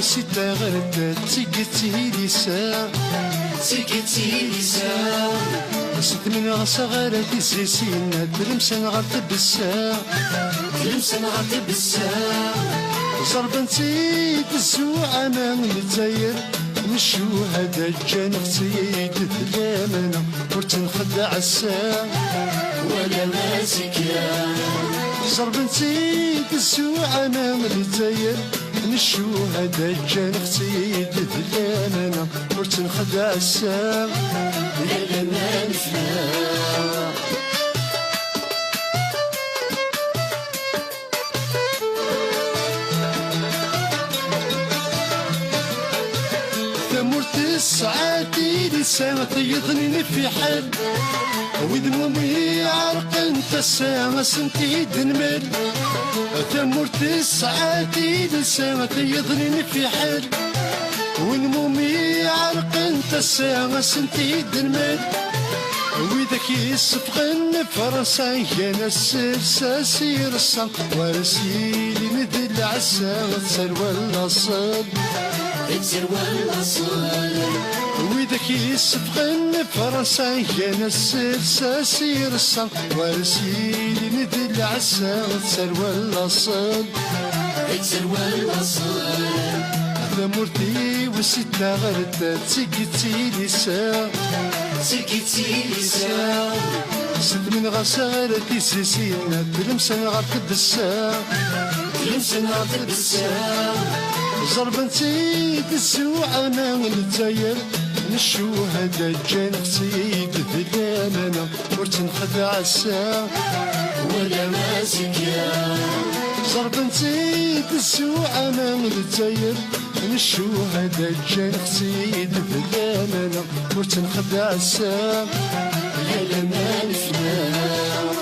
وسيتا غرد تيكتي لسا ست من غصغر تسيسين تلمسن غتبسا زربن سيد السوء أمان نتزاير نشو هذا الجانب سيد ذلامنا ورتنخدع الساعة ولا ماسكا زربن سيد السوء أمان نتزاير نشو هذا الجانب سيد ذلامنا ورتنخدع الساعة ولا ماسكا ساعاتي لسا تيضني في حال وذمومي عرق انت الساعة سنتي دنمل تمرت ساعاتي لسا تيضني في حال وذمومي عرق انت الساعة سنتي دنمل وذاك يصفغن فرنسا كان السرسا سيرسا ورسيلي ندل عسا تسروى الأصل وذاك يصفغن فرنسا كان السرسا سيرسا ورسيلي ندل عسا تسروى الأصل ثمرتي وسيتا غرد تيكتي لسا ست من غسالة تيسيسينا تلمسن غتبسا زربن سيد السوء أنا نتزاير نشو هذا الجانب سيد ذلامنا ورتنخدع الساعة ولا ماسكا زربن سيد السوء أنا نتزاير نشو هذا الجانب سيد ذلامنا ورتنخدع الساعة ولا ماسكا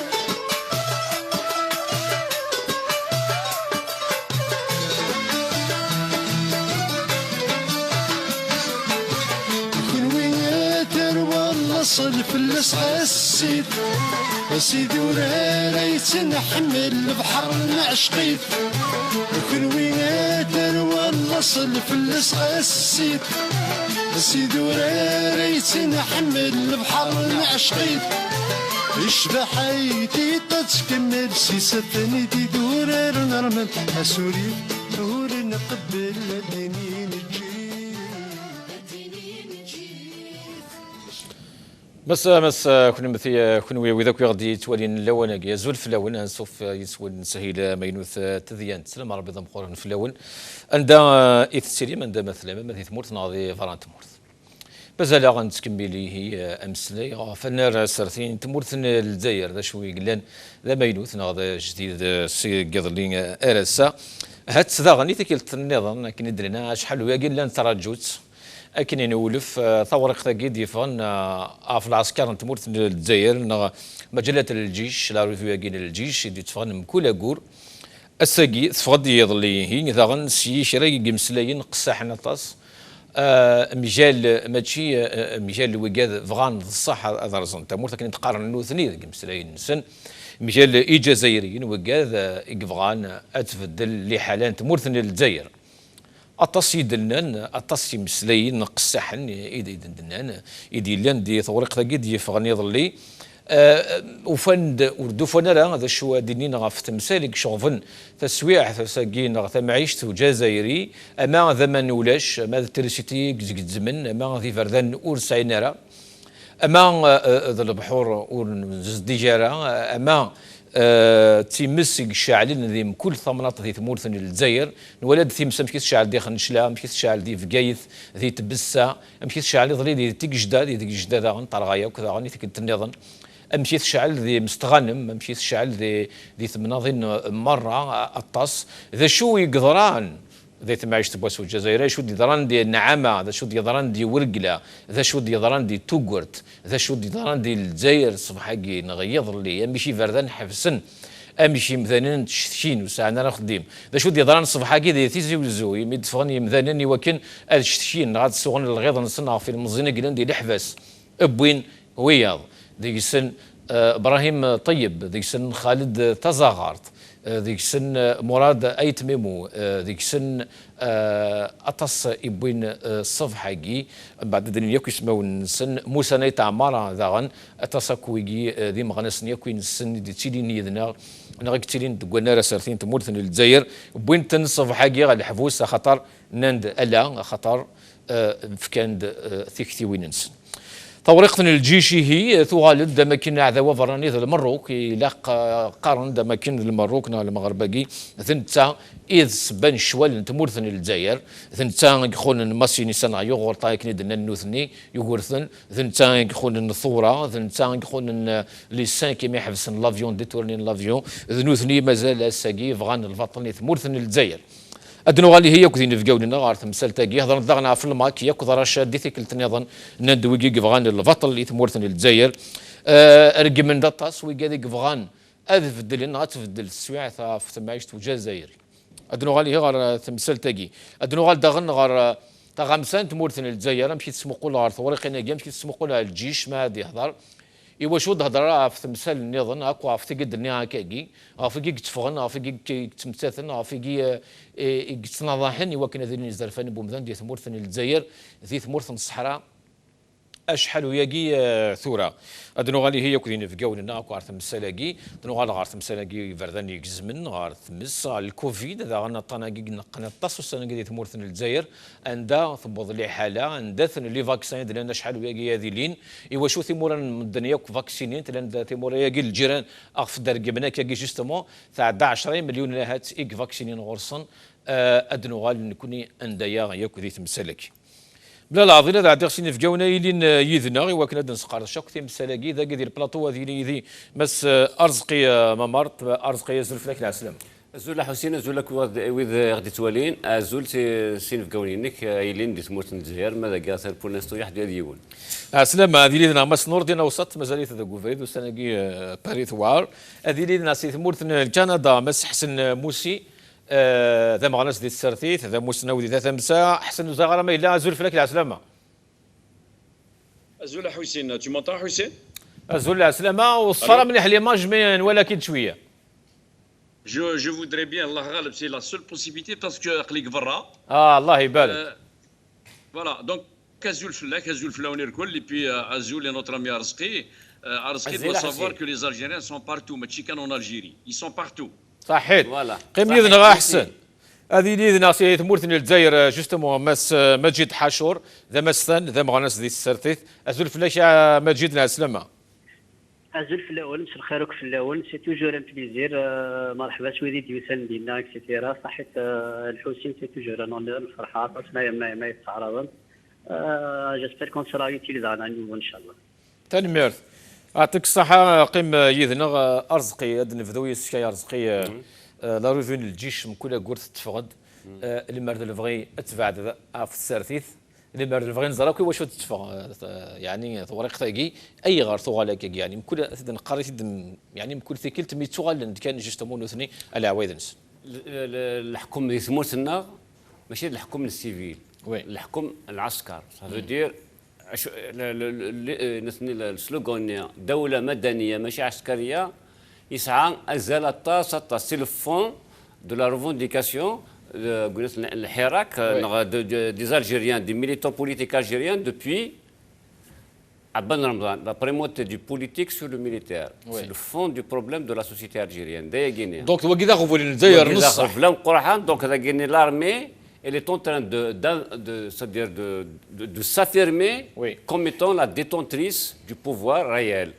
صل في الاسعى السيد سيدي وريت نحمل البحر نعشقيت كل وين والله صل في الاسعى السيد سيدي وريت نحمل البحر نعشقيت يشبه حياتي تتكمل سيستني دي دورار نرمل اسوري دور نقبل ديني نجي مس كنا مثي كنا وذاك غادي توالين اللون يزول في اللون انسوف يسول سهيل مينوث تذيان سلام ربي ضم قرن في اللون عند اثسيري من مثلا ما ثمورت ناضي فران تمورت بزالا غنتكملي هي امسلي فنار سرتين تمورت الجزائر ذا شوي قلان ذا مينوث ناضي جديد سي قضلين ارسا هات ذا غني تكلت النظام كي درنا شحال ويا لان تراجوت أكن نولف ثورق ثقيد يفغن في العسكر نتمورت الجزائر مجلة الجيش لا ريفيو أجين الجيش يدي تفغن مكولا جور الساقي تفغد يضلي هي ثغن سي شراي جمسلاين قصاح نطاس مجال ماشي مجال وجاد فغان الصح أذرزن تمورت كنت تقارن نوثني جمسلاين سن مجال إجازيريين وجاد إقفغان أتفدل لحالان تمورت الجزائر أتصي دلنان أتصي مسلاين نقصحن إيدي دلنان إيدي لان دي ثورق ثقيد يفغني يضلي وفند وردو فنرا هذا شو دينين غاف تمثالك شغفن تسويع تساقين غا معيشت وجزائري أما ذا ما نولاش أما ذا تريسيتي زقد زمن أما ذي فردان أور ساينارا أما ذا البحور أور زديجارا أما تيمسك شاعلين ذي كل ثمنات ذي ثمورث الجزائر نولد ثيمس مشيت شاعل دي خنشلا مشيت شاعل دي فقايث ذي تبسا مشيت شاعل ضري ذي تيجداد ذي تيجداد غن طرغايا وكذا غني تكنت النظام مشيت شاعل ذي مستغنم مشيت شاعل ذي ثمناظين مره الطاس ذا شو يقدران ذي تمعيش تبوس الجزائر شو دي ضران دي النعامه ذا شو دي ضران دي ورقله ذا شو دي ضران دي توغرت ذا شو دي ضران دي الجزائر صبحاكي نغيض لي امشي فردان حفسن امشي مثلا تشتين وساعنا نخدم ذا شو دي ضران صبحاكي دي تيزي وزوي ميد فغني مثلا وكن الشتين غاد الصغن الغيض نصنع في المزينه قلن دي لحبس ابوين وياض ذي سن ابراهيم طيب ذي سن خالد تزاغرت ذيك سن مراد أي تميمو ذيك سن أتص إبوين الصفحة بعد دنيا يكو يسمون سن موسى نيت عمارة ذاغن أتصكويجي ذي مغنسن يكو سن دي تيلين يدنا نغيك تيلين تقولنا رسالتين تمورثن الجزائر بوين تن الصفحة على حفوس خطر نند ألا خطر فكاند ثيكتي ويننسن طورقتن الجيشي هي ثغالد دما كنا عذا وفراني ذا المروك يلاق قارن دما كن المروك نا المغرباكي ثنتا إذ سبان شوال تمورثن الجزائر ثنتا يخون ماسيني صنع يغور طايك ندنا النوثني يغورثن ثنتا يخون الثورة ثنتا يخون لي سان كيما يحبسن لافيون ديتورنين لافيون ذنوثني مازال الساقي فغان الفطني تمورثن الجزائر أدنو غالي هي كذين في جودنا غارث مسال تاقي هضر ضغنا في الماك ياكو ضرا شادي ثيك التنيضن ندوي فغان الفطل اللي تمورثن الجزائر أرقي من دطاس ويقادي فغان أذفدل إنها تفدل السويع في تمايشت وجزائري أدنو غالي هي غار تمثال تاقي أدنو غال دغن غار تغامسان تمورثن الجزائر مشي تسمقوا غار ثوريقنا جا مشي تسمقوا الجيش ما هذه هضر إيوا شو هضر في تمثال النظام أقوى في تقد النها كاكي في كي تفغن في كي تمتثن في كي تنضحن إيوا كنا ذي نزرفان بومثان دي ثمورثن الجزائر ذي ثمورثن الصحراء أشحال وياكي ثورة أدنو غالي هي كذين في جولنا أكو عرث مسالاكي أدنو غال عرث مسالاكي فردان يجزمن عرث مس الكوفيد إذا غنا طناقي نقنا تصو السنة قديت مورثن الجزائر عندها ثبوض لي حالة عندها لي فاكسين لأن شحال وياكي هذه لين إوا شو ثمورا من الدنيا فاكسينين لأن ثمورا ياكي الجيران أخف درجبنا كاكي جوستومون تاع 10 مليون لهات إيك فاكسينين غرسن أدنو غال نكوني عندها ياكو ذي مسالاكي بلا العظيم هذا عاد خصني في جونا يلين يذنا وكنا نسقر شوك تيم سلاقي ذا قدير البلاطو هذه مس ارزقي ممرت ارزقي يزول فيك العسلام زول حسين زول لك وذ غدي توالين زول سين في جوينك يلين دي تموت الجزائر ماذا قاس البولنستو يحد يديون عسلام هذه اللي لنا مس نور دينا وسط مازاليت ذا كوفيد وسناقي باريس وار هذه اللي لنا سي تموت كندا مس حسن موسي ذا مغنس دي السرثيث ذا مسناودي ذا ثمسا حسن زغره ما الا زول فلك العسلامه زول حسين tu m'entends حسين زول العسلامه والصفاره من اليماج من ولكن شويه je voudrais bien الله غالب c'est la seule possibilité parce que قليك برا الله يبارك voilà donc كازول فلاك كازول فلاوني الكل et puis Azul et notre ami Arzqi Arzqi doit savoir que les Algériens sont partout ماشي كانوا en Algérie ils sont partout صحيت قيم يذنا غا احسن هذه اللي يذنا سي تمورثن الجزائر جوستومون ماس مجيد حاشور ذا مسثن ذا مغنس ذي السرتيث ازول فلاش مجيد العسلامه ازول في الاول مساء الخير في الاول سي توجور ان بليزير مرحبا شويدي ديوسان ديالنا اكسيتيرا صحيت الحسين سي توجور ان اونور الفرحه ما يتعرضن جيسبر كون سرا يوتيليز ان شاء الله تنميرث يعطيك الصحة قيم يذنا أرزقي أدن فذوي سكاي أرزقي لا ريفون الجيش من كل قرط تفقد اللي مرد الفغي أتبع في السرثيث اللي مرد الفغي نزراكي واش تتفق يعني ثوريق ثاقي أي غار ثوالك يعني من كل أثدن قريت يعني من كل ثقيل تمي تغال كان جستمون وثني على عويدنس الحكم يسموتنا ماشي الحكم السيفيل الحكم العسكر هذا دير السلوغون دولة مدنية ماشي عسكرية يسعى أزال الطاسة سي لو فون دو لا ريفونديكاسيون الحراك دي زالجيريان دي ميليتون بوليتيك الجيريان دوبوي عبان رمضان لا بريموتي دو بوليتيك سور لو ميليتير سي لو فون دو بروبليم دو لا سوسيتي الجيريان دا غينيا دونك هو كذا غفول الجزائر نص فلان قرحان دونك دا غيني لارمي elle est en train de s'affirmer comme étant la détentrice du pouvoir réel.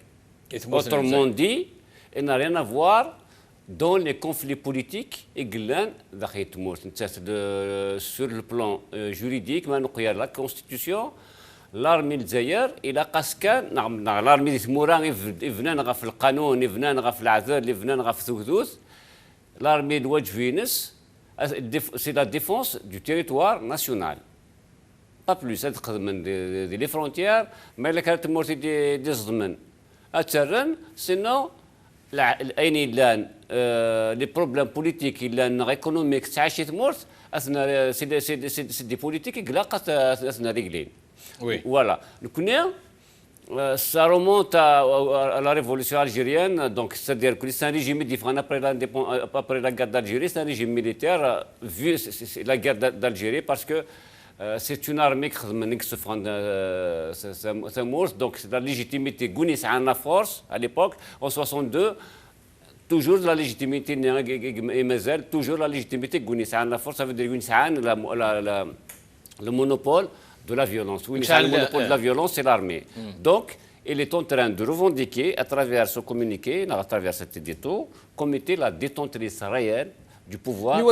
Autrement dit, elle n'a rien à voir dans les conflits politiques et sur le plan juridique, la Constitution, l'armée الجزائر إلى قاسكان l'armée تمورا يفنان غا في القانون يفنان غا في العذر يفنان غا في ثوثوث l'armée الوجه فينس c'est la défense du territoire national. Pas plus. Les frontières, mais les cartes mortes des Zmen. Sinon, les problèmes politiques, économiques, c'est des politiques qui sont réglées. Voilà. Ça remonte à la révolution algérienne, donc c'est-à-dire que c'est un régime différent après la guerre d'Algérie, c'est un régime militaire, vu la guerre d'Algérie, parce que c'est une armée qui se fend, donc la légitimité, Gounis a la force à l'époque, en 62, toujours la légitimité, et Mazel, toujours la légitimité, Gounis a la force, ça veut dire Gounis a le monopole de la violence. Oui, le monopole de la violence, c'est l'armée. Donc, il est en train de revendiquer, à travers ce communiqué, à travers cet édito, comme était la détentrice réelle du pouvoir.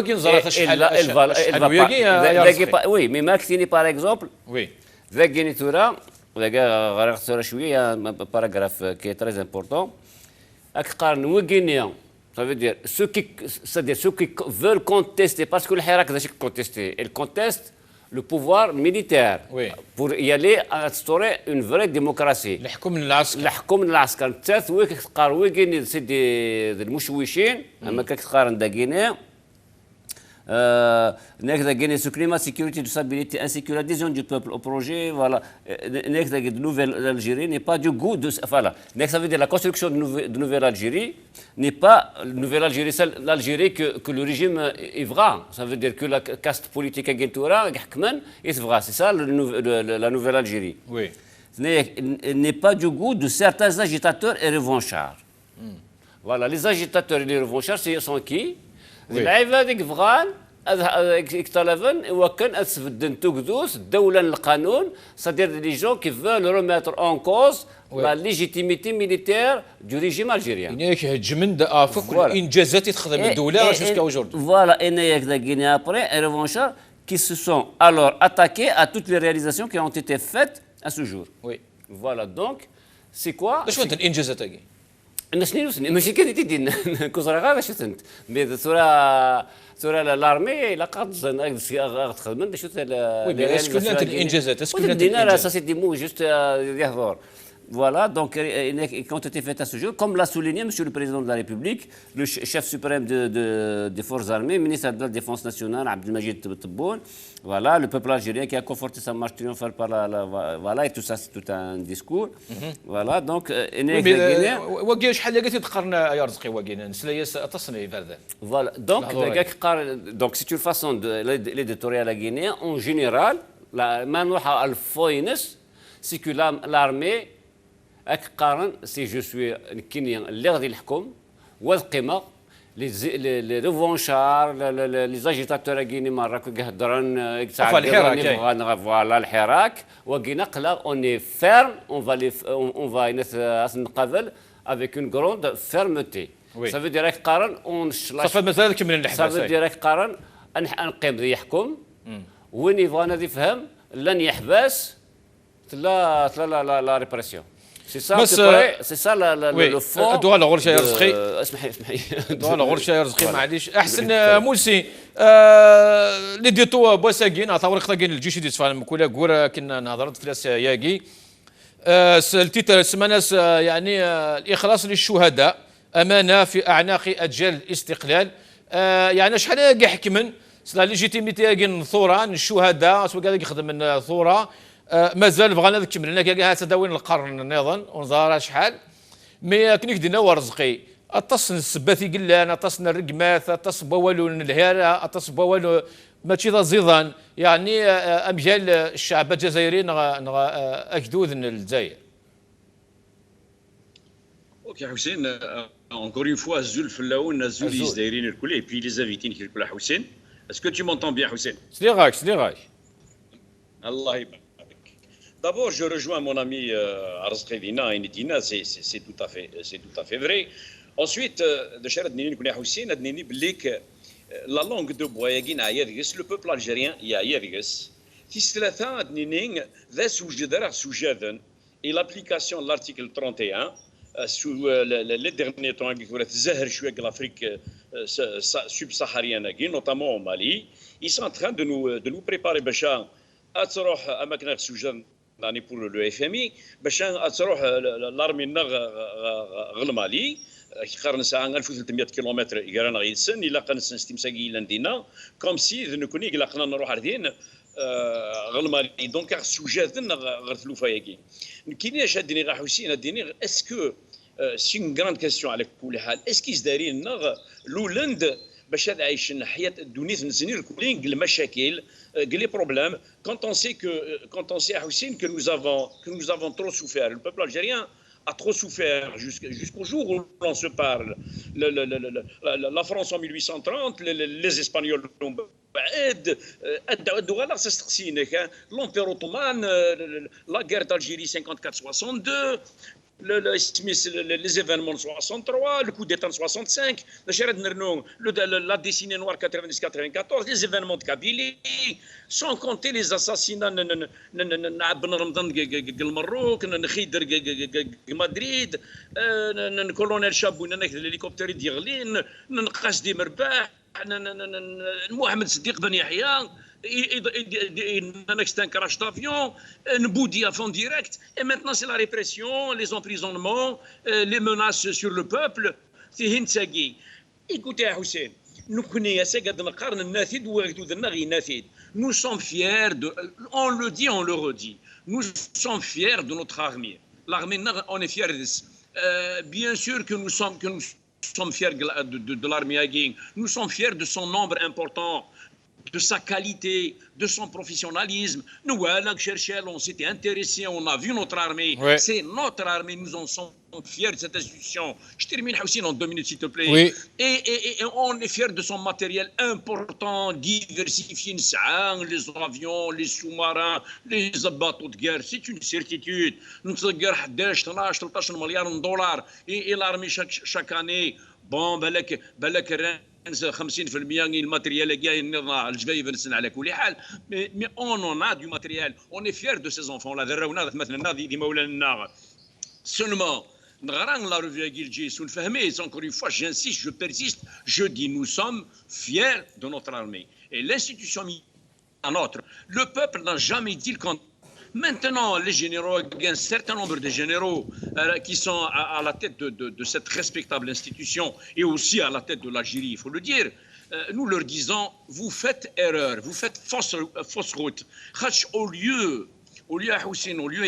Oui, mais Maxini, par exemple, Oui. Vagini Toura, il y a un paragraphe qui est très important. Ça veut dire ceux qui veulent contester, parce que le Hirak a contesté, ils contestent le pouvoir militaire pour y aller à instaurer une vraie démocratie. الحكم العسكري. الحكم العسكري الثالث هو كتقار وين سيدي المشوشين اما كتقارن دا غينيا نكذا غينيا سو كليما sécurité de stabilité ainsi que l'adhésion du peuple au projet voilà نكذا de nouvelle Algérie n'est pas du goût de voilà ça veut dire la construction de nouvelle Algérie n'est pas nouvelle Algérie c'est l'Algérie que le régime ivra ça veut dire que la caste politique à Gentoura يحكمن يتفغا c'est ça la nouvelle Algérie oui n'est pas du goût de certains agitateurs et revanchards voilà les agitateurs et les revanchards sont qui اللعيبه هذيك فغان اكتلفن وكان اسفدن تقدوس دوله القانون c'est-à-dire les gens qui veulent remettre en cause la légitimité militaire du régime algérien. يعني كيهجمن افق الانجازات اللي تخدم الدوله jusqu'à aujourd'hui. Voilà, et il y a après un revanchard qui se sont alors attaqués à toutes les réalisations qui ont été faites à ce jour. Oui. Voilà, donc c'est quoi شنو الانجازات هذه؟ ماشي كان تيدين كوزرا غير باش تنت مي صورة لارمي لا قاد تخدم شو وي اسكو كانت الانجازات اسكو كانت الانجازات سا سي دي مو جوست يهضر Voilà, donc qui ont été faites à ce jour, comme l'a souligné M. le Président de la République, le chef suprême des forces armées, ministre de la Défense nationale, Abdelmajid Tebboune, voilà, le peuple algérien qui a conforté sa marche triomphale par voilà, et tout ça, c'est tout un discours. Voilà, donc... وقيل شحال قلتي تقارن يا رزقي وقيل نسلايس تصني هذا. Voilà, donc c'est une façon de l'éditorial à Guinée, en général, la manouha al-foynes, c'est que l'armée أكقارن سي جو سوي كينيا اللي غادي الحكم والقمة لي ريفونشار لي زاجيتاتور كيني مرة كيهضرن يتعدوا فوالا الحراك وكينا قلا اوني فيرم اون فا نقابل افيك اون غروند فيرمتي سا فو دير قارن اون صافي مازال كمل الحباس سا فو دير قارن نقيم ذي يحكم وين يبغى نادي يفهم لن يحبس لا ريبرسيون C'est ça le fond. دوا لا غورشا يا رزقي اسمحي دوا لا غورشا يا رزقي معليش احسن موسي لي ديتو بوساكين عطاو رقطاكين الجيش دي تفهم كولا كورا كنا نهضرت فلاس ياكي التيتر سماناس يعني الاخلاص للشهداء امانه في اعناق اجيال الاستقلال يعني شحال كاع حكمن لا ليجيتيميتي كاين الثوره الشهداء سواء كاع يخدم الثوره مازال بغانا نكمل لنا كاع تداوين القرن نظن ونظهر شحال مي كنيك دينا ورزقي اتصن السباتي قلان اتصن الرقمات اتص بوالو الهيره اتص بوالو ماشي ذا زيضان يعني امجال الشعب الجزائري اجدود الجزائر. اوكي حسين encore une fois زول فلاون زول الجزائريين الكل et puis les invités الكل حسين est-ce que tu m'entends bien حسين؟ سلي الله يبارك. D'abord, je rejoins mon ami Arzqi Dina et Nidina, c'est tout à fait vrai. Ensuite, la langue de bois, le peuple algérien, et l'application de l'article 31, sous les derniers temps, l'Afrique subsaharienne, notamment au Mali, ils sont en train de nous préparer à تروح اماكن السجان يعني بور لو اف ام اي باش تروح الارمي غلمالي قرن ساعه 1300 كيلومتر يقرانا غيسن الا قنسن ستيمساكي لندينا كوم سي نكوني الا قنا نروح عردين غالمالي دونك السوجات غير ثلوفا ياكي كاين اش هاديني غا حسين هاديني اسكو سي اون غراند كاستيون على كل حال اسكو داري لنا لولند باش هذا عايشين حياه الدنيا نسنير كلين المشاكل les problèmes quand on sait Hussein que nous avons trop souffert le peuple algérien a trop souffert jusqu'au jour où l'on se parle la France en 1830 les Espagnols بعد الدول لا تستقسينك l'Empire ottoman la guerre d'Algérie 54-62 les événements de 63, le coup d'État de 65, la décennie noire 90-94, les événements de Kabylie, sans compter les assassinats de Maroc, Madrid, le colonel Chabou, l'hélicoptère d'Irlin, Qasdi Merbah, Mohamed Siddiq Ben Yahya, un crash d'avion, un boudi avant direct, et maintenant c'est la répression, les emprisonnements, les menaces sur le peuple. Écoutez, Hussein, nous sommes fiers, on le dit, on le redit, nous sommes fiers de notre armée. L'armée, on est fiers de ça. Bien sûr que nous sommes fiers de l'armée Aguin, nous sommes fiers de son nombre important, de sa qualité, de son professionnalisme. Nous, on s'était intéressés, on a vu notre armée. Ouais. C'est notre armée, nous en sommes fiers de cette institution. Je termine aussi en 2 minutes, s'il te plaît. Oui. Et on est fiers de son matériel important, diversifié, les avions, les sous-marins, les bateaux de guerre. C'est une certitude. Nous avons 13 milliards de dollars. Et l'armée chaque année, bon, بالك 50% الماتريال جاي النظام الجبايب نسن على كل حال مي اون a du matériel on est fiers de ces enfants là دراونا مثلا دي مولانا seulement نغران la revue Gilji سون فهمي encore une fois j'insiste je persiste je dis nous sommes fiers de notre armée et l'institution à notre le peuple n'a jamais dit le contraire. Maintenant, les généraux, il y a un certain nombre de généraux qui sont à la tête de cette respectable institution et aussi à la tête de l'Algérie, il faut le dire. Nous leur disons, vous faites erreur, vous faites fausse route. Au lieu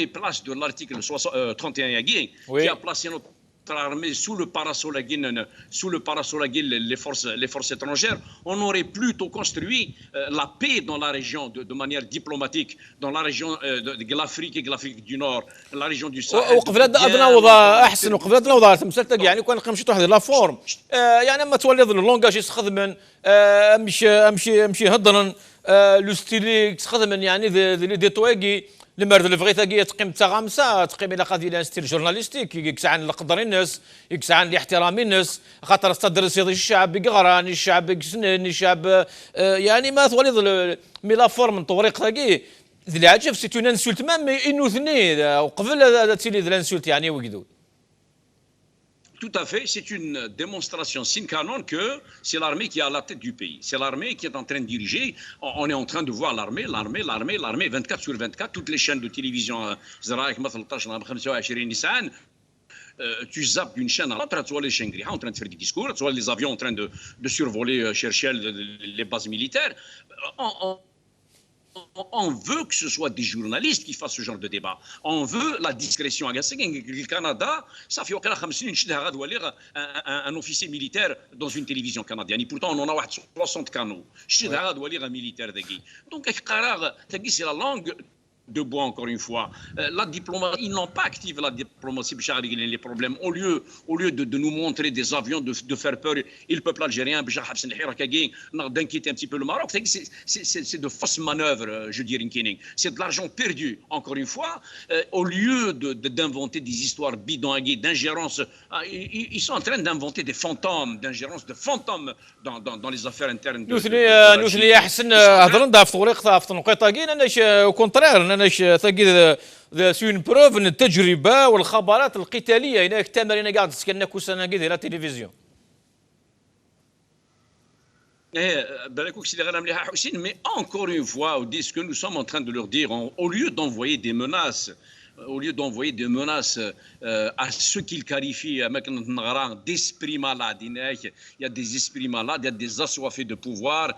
et place de l'article 31 qui a placé notre armée sous le parasol les forces étrangères, on aurait plutôt construit la paix dans la région de manière diplomatique, dans la région de l'Afrique et de l'Afrique du Nord, la région du Sahel. وقبل نوضع احسن وقبل نوضع تمثلت يعني كان قمشت واحد لا فورم يعني اما تولي اللونجاج يستخدم امشي هضرا لو ستيلي يستخدم يعني دي تويغي لمرد الفغيثاقية تقيم تغامسة تقيم إلى قضية ستيل جورناليستيك يكسعن لقدر الناس يكسعن لاحترام الناس خاطر استدرس الشعب يقران الشعب يسنن الشعب يعني ما تولي مي لا فورم طوريق ثاقي ذي العجب سي اون انسولت مام انو ثني وقبل هذا تيلي ذي الانسولت يعني وقدو. Tout à fait, c'est une démonstration sine qua non que c'est l'armée qui est à la tête du pays. C'est l'armée qui est en train de diriger. On est en train de voir l'armée, 24 sur 24, toutes les chaînes de télévision. Tu zappes d'une chaîne à l'autre, tu vois les Shangri-La en train de faire des discours, tu vois les avions en train de survoler, chercher les bases militaires. On veut que ce soit des journalistes qui fassent ce genre de débat. On veut la discrétion. Le Canada, ça fait 50 un officier militaire dans une télévision canadienne. Et pourtant, on en a 60 canaux. Un militaire. Donc, c'est la langue de bois, encore une fois. La diplomatie, ils n'ont pas activé la diplomatie pour régler les problèmes. Au lieu de nous montrer des avions, de faire peur, et le peuple algérien, d'inquiéter un petit peu le Maroc, c'est de fausses manœuvres, je dirais. C'est de l'argent perdu, encore une fois. Au lieu d'inventer des histoires bidonguées, d'ingérence, ils sont en train d'inventer des fantômes, d'ingérence de fantômes dans les affaires internes. أنا ثقيل سوين بروف من التجربة والخبرات القتالية هناك تمارين قاعد تسكننا كوسانا كذا لا تلفزيون. Mais encore une fois, on dit ce que nous sommes en train de leur dire, au lieu d'envoyer des menaces au lieu d'envoyer des menaces à ceux qu'il qualifie d'esprits malades. Il y a des esprits malades, il y a des assoiffés de pouvoir.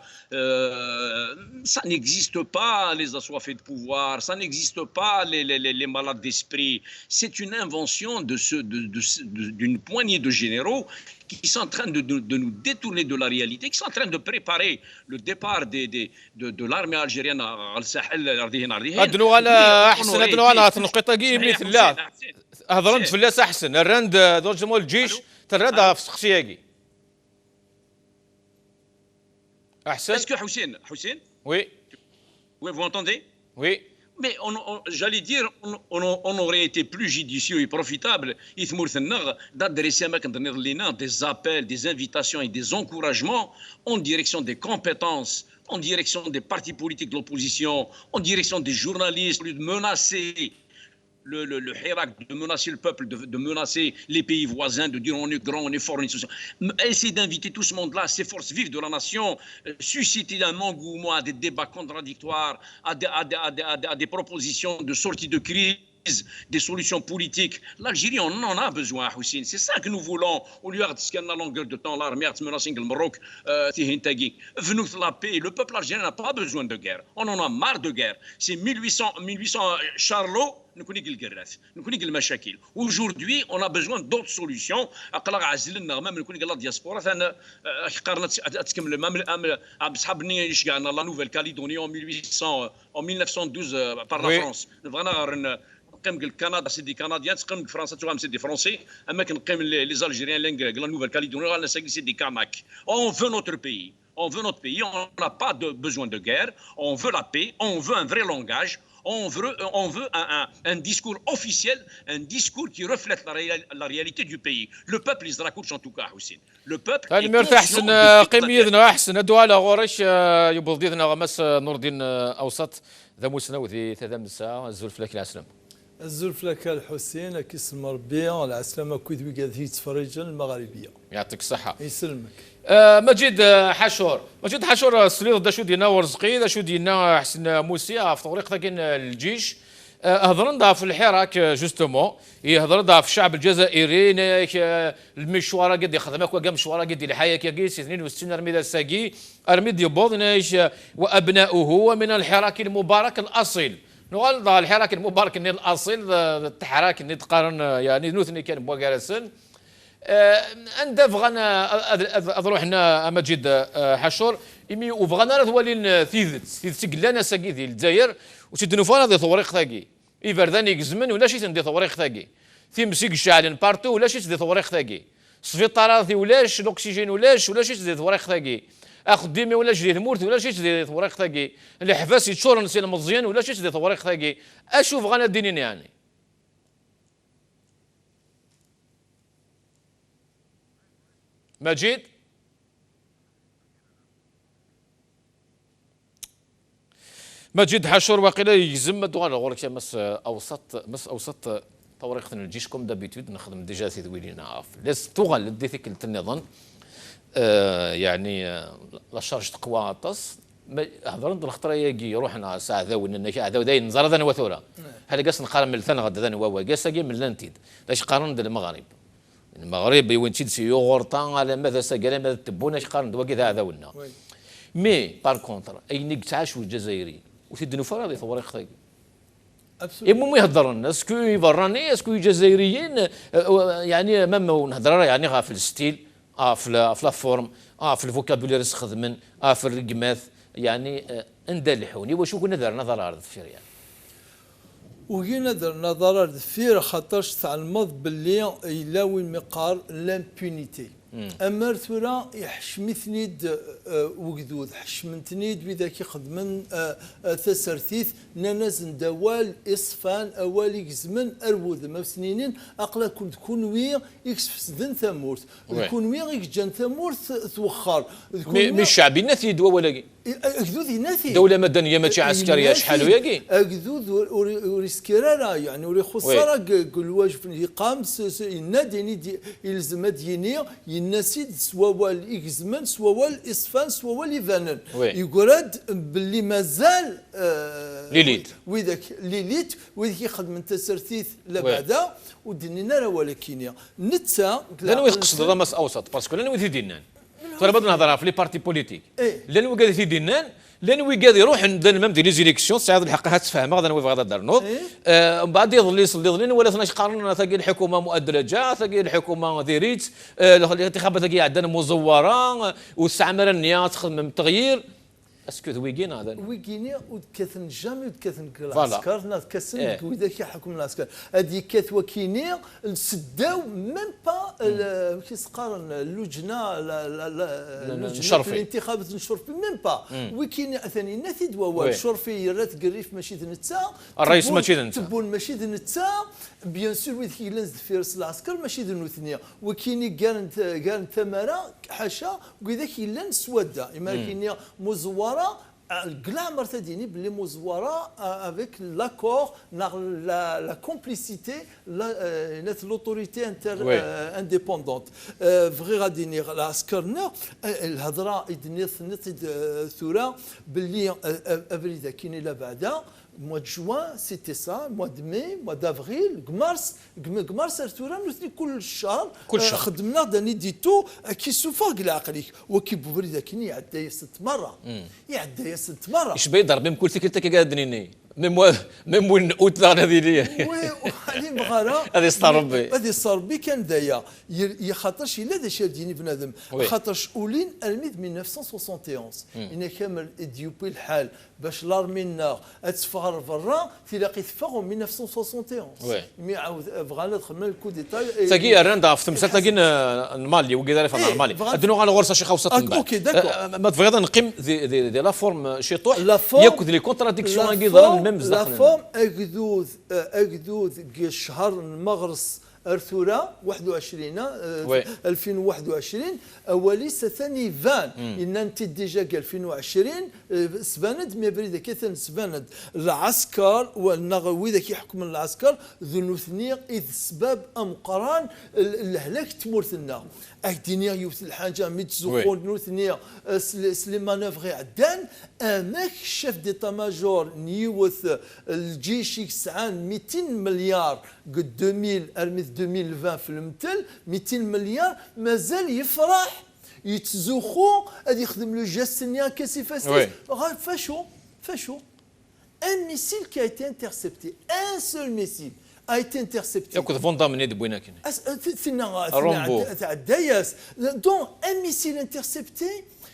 Ça n'existe pas, les assoiffés de pouvoir, ça n'existe pas, les malades d'esprit. C'est une invention d'une poignée de généraux qui sont en train de nous détourner de la réalité, qui sont en train de préparer le départ de l'armée algérienne al Sahel. هدنوا على احسن، هدنوا على تنقيط مثل لا هضرند فلاس احسن الرند دور جمهور الجيش ترد في سقسياقي احسن. Est-ce que Hussein, وي oui, vous m'entendez? وي Mais j'allais dire, on aurait été plus judicieux et profitable d'adresser des appels, des invitations et des encouragements en direction des compétences, en direction des partis politiques de l'opposition, en direction des journalistes, de menacer le Hirak, de menacer le peuple, de menacer les pays voisins, de dire on est grand, on est fort, on est social. Essayer d'inviter tout ce monde-là, ces forces vives de la nation, susciter un engouement à des débats contradictoires, à des propositions de sortie de crise, des solutions politiques. L'Algérie, on en a besoin, Hussein. C'est ça que nous voulons. Au lieu de la longueur de temps, l'armée le Maroc, la paix. Le peuple algérien n'a pas besoin de guerre. On en a marre de guerre. C'est 1800 Charlot. Aujourd'hui, on a besoin d'autres solutions. La Nouvelle-Calédonie en 1912 par la France. Le Canada, c'est des Canadiens, la France, c'est des Français. Les Algériens, la Nouvelle-Calédonie, c'est des Kanaks. On veut notre pays. On veut notre pays. On n'a pas besoin de guerre. On veut la paix. On veut un vrai langage. On veut un discours officiel, un discours qui reflète la réalité du pays. Le peuple, il se raccroche en tout cas, Hussein. Le peuple. المرت احسن قيميتنا احسن ادوا على غورش يبغضينا غمس نور الدين اوسط ذا مسنو ذي ثلاث مساء الزلف لك العسلام. الزلف لك الحسين كيسم ربي العسلامه كويت وقاد هي تفرج المغاربيه. يعطيك الصحه. يسلمك. مجيد حشور السليط دا شو دينا ورزقي دا شو دينا حسن موسي في طريق ذاك الجيش هضرنا في الحراك جوستومون يهضر في الشعب الجزائري المشوار قد يخدمك وقام مشوار قد الحياه كي 62 ارميد الساقي ارميد يبوض وابناؤه من الحراك المبارك الاصيل نقول الحراك المبارك الاصيل التحراك اللي تقارن يعني نوثني كان بوغارسن اندف غانا اضروحنا مجيد حشور يمي وبغانا ثوالين ثيث قلانا ساقي ذي الجزائر وتدنوفانا ذي ثوريق ثاقي يفرداني يزمن ولا شي ذي ثوريق ثاقي في مسيق الشعلن بارتو ولا شي ذي ثوريق ثاقي السفيطارات ذي ولاش الاكسجين ولا شي ذي ثوريق ثاقي اخذ ديمي ولا شي المورت ولا شي ذي ثوريق ثاقي الحفاس يتشور نسي المزيان ولا شي ذي ثوريق ثاقي اشوف غانا الدينين يعني مجيد حشور واقيلا يزم دوغانا غورك مس اوسط طوريق الجيش كوم دابيتود نخدم ديجا سي ذويلينا لاس توغال ديثيك النظام يعني لا شارج تقوى طس هضرنا الخطره يجي روحنا ساعه ذاونا ذاو داين نزار ذا وثوره هذا قاس نقارن من الثاني غدا ذا هو قاس من لانتيد لاش قارن المغرب المغرب وين تشد يوغورطان على ماذا سقال ماذا تبونا قارن دوا كذا ذاونا مي بار كونتر اي نقتعش الجزائري وتدنو فرا ذي ثوريق ثاقي المهم يهضر الناس اسكو يبراني اسكو جزائريين يعني مام نهضر يعني غا في الستيل في لا فورم في الفوكابولير استخدمن في الرقماث يعني اندلحوني وشو كنا درنا ضرر في الشريعه وجينا درنا ضرر في خاطرش تعلمض باللي الا وين مقار لامبونيتي اما ثورا يحشمثني وقدود حشمتني بذاك يخدمن تسرثيث ناس دوال اصفان اولي زمن ارود ما سنين اقلا كنت كونوي يكسف ذن ثمورت كونوي يجن ثمورت توخر مش شعبي نثي دوا ولا اكذوذ نثي دوله مدنيه ماشي عسكريه شحال ياكي اكذوذ وريسكيرا يعني وري خساره كل واجب يقام ينادي يلزم ديني ينسيد سوا الإكزمان سوا الإصفان سوا الإيفانن وي. يقول باللي مازال ليليت. وذاك ليليت وذاك يخدم من تسرتيث لبعدا ودنينا راه ولكن نتا لانه يقصد هذا مس اوسط باسكو لانه يثي دينان ترى بدنا نهضرها في لي بارتي بوليتيك لانه قاعد يثي دينان لانه قاعد يروح عند ميم دي لي زيليكسيون ساعات الحق هتفهم غدا نوي غدا دارنوض من بعد يظل يظل ولا ثناش قارن ثقيل الحكومه مؤدلجه ثقيل الحكومه ديريت الانتخابات هي عندنا مزوره واستعمر النيات تخدم تغيير اسكو ويكين هذا ويكيني وكثن جامي وكثن العسكر ناس كسن وذاك يحكم العسكر هذه كث وكيني سداو ميم با كيس قارن اللجنه الشرفي الانتخابات الشرفي ميم با ويكيني ثاني نثيد ووال الشرفي رات قريف ماشي نتا الرئيس ماشي نتا تبون ماشي نتا بيان سور وذاك يلنز فيرس العسكر ماشي ذنوثنيا وكيني كان ثمره حاشا وذاك يلن سودا اما كيني مزوره كلا مرتديني بلي مزوره افيك لاكور لا كومبليسيتي لوتوريتي انتر انديبوندونت فغي غادي العسكرنا الهضره يدني ثوره باللي افريدا كاين لا بعدا mois de juin, c'était ça, mois de mai, mois d'avril, مارس ارتورا نثني كل شهر خدمنا داني ديتو كي سوفاق العقليك وكي بوبريدا كيني يعدى 6 مرة يعدى 6 مرة ايش بيضرب ميم كل تكلتك قاعد دنيني ميم وين اوتلان هذه لي وهذه مغاره هذه صار ربي هذه صار بي كان دايا يخاطرش الا ذا شاديني بنادم خاطرش اولين الميد 1971 ان كامل ديوبي الحال باش لارمينا تفغر برا تلاقي تفغوا 1971 مي عاود بغانا دخلنا الكو ديتاي تاكي راندا في تمثال تاكي المالي وكذا في المالي ادنو على غرسه شي خوصه اوكي داكور ما تبغي نقيم دي لا فورم شي طوح ياكد لي كونتراديكسيون كي لا فورم اكدود شهر المغرس ارثورا 21 2021 اولي ثاني فان ان انت ديجا 2020 سباند مي بريد كيثن سباند العسكر والنغوي ذاك يحكم العسكر ذو ثنيق اذ سباب امقران الهلاك تمورثنا اكدينيا يوث الحاجه ميتزوخون نوثنيا سليمان فغي عدان اماك شيف ديتا ماجور نيوث الجيش يسعان 200 مليار قد 2020 في المثل 200 مليار مازال يفرح يتزوخو غادي يخدم لو جاستنيا كاسي فاسيس فاشو ان ميسيل كي ايتي انترسبتي ان سول ميسيل a été intercepté. ياكل فوندا من يد بويناكين. Donc un missile intercepté,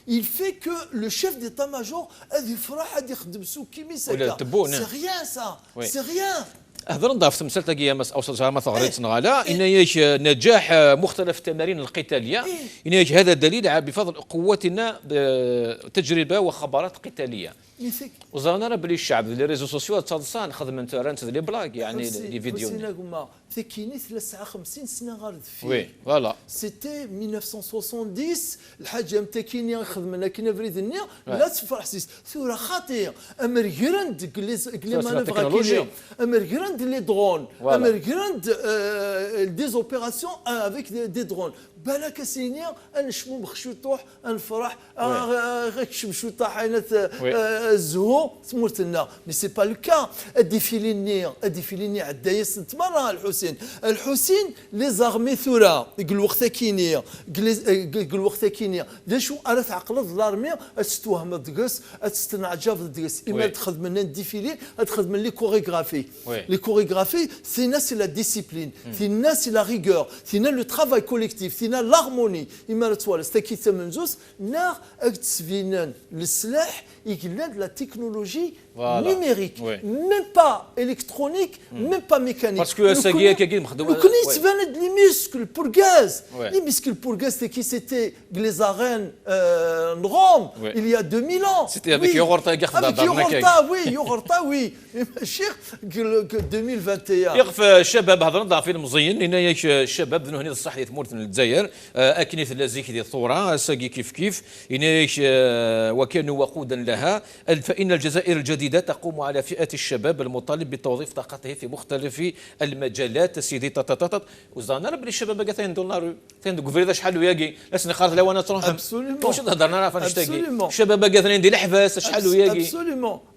il fait que le chef d'état-major a du فرح a يخدم سو كيمي سكا. C'est rien ça. C'est rien. هذا نضاف تمثال تاكي مس اوسط ما ثغرت نغالا ان ياش نجاح مختلف التمارين القتاليه ان ياش هذا دليل بفضل قوتنا تجربه وخبرات قتاليه وزانا بلي الشعب لي ريزو سوسيو تصادصان خدم انت رانت لي بلاك يعني لي فيديو ثكيني 53 سنه غارد فيه وي فوالا سيتي 1970 الحاجه متكيني خدمنا كنا بريدني لا تفرح سيس ثوره خطير امريكان كلي مانوفر امريكان les drones, américains des opérations avec des drones. بالك سينيا نشمو بخشوطوح نفرح غيكشم حينات الزهو تمرتنا مي سي با لو كا الديفيليني عدايا سنت مره الحسين لي زارمي ثورا قل وقت كينيا قل وقت كينيا شو انا تعقلد لارمي تستوهم دقس تستنعجب دقس اما تاخذ من الديفيلي تاخذ من لي كوريغرافي لي كوريغرافي سي ناس لا ديسيبلين سي ناس لا ريغور سي لو ترافاي كوليكتيف l'harmonie إما توالس تكي ثمنزوس نار أكتسفينان للسلاح يقلد لا تكنولوجي numérique même pas électronique même pas mécanique parce que ça qui est مخدوم وكون يتبان لي muscles pour gaz les muscles pour gaz c'était les arènes en Rome il y a 2000 ans c'était avec Yorta oui الشيخ 2021 يقف الشباب هضرنا في المزين هنا الشباب ذنو هنا الصح ثمورة الجزائر اكنيث لازيك ديال الثوره ساقي كيف هنا وكانوا وقودا لها فان الجزائر الجديده جديدة تقوم على فئة الشباب المطالب بتوظيف طاقته في مختلف المجالات سيدي تططط وزانا ربي الشباب كاع $10 $10 شحال وياكي لسني خارج لو انا تروح واش تهضرنا راه فنشتاقي الشباب كاع ندير لحباس شحال وياكي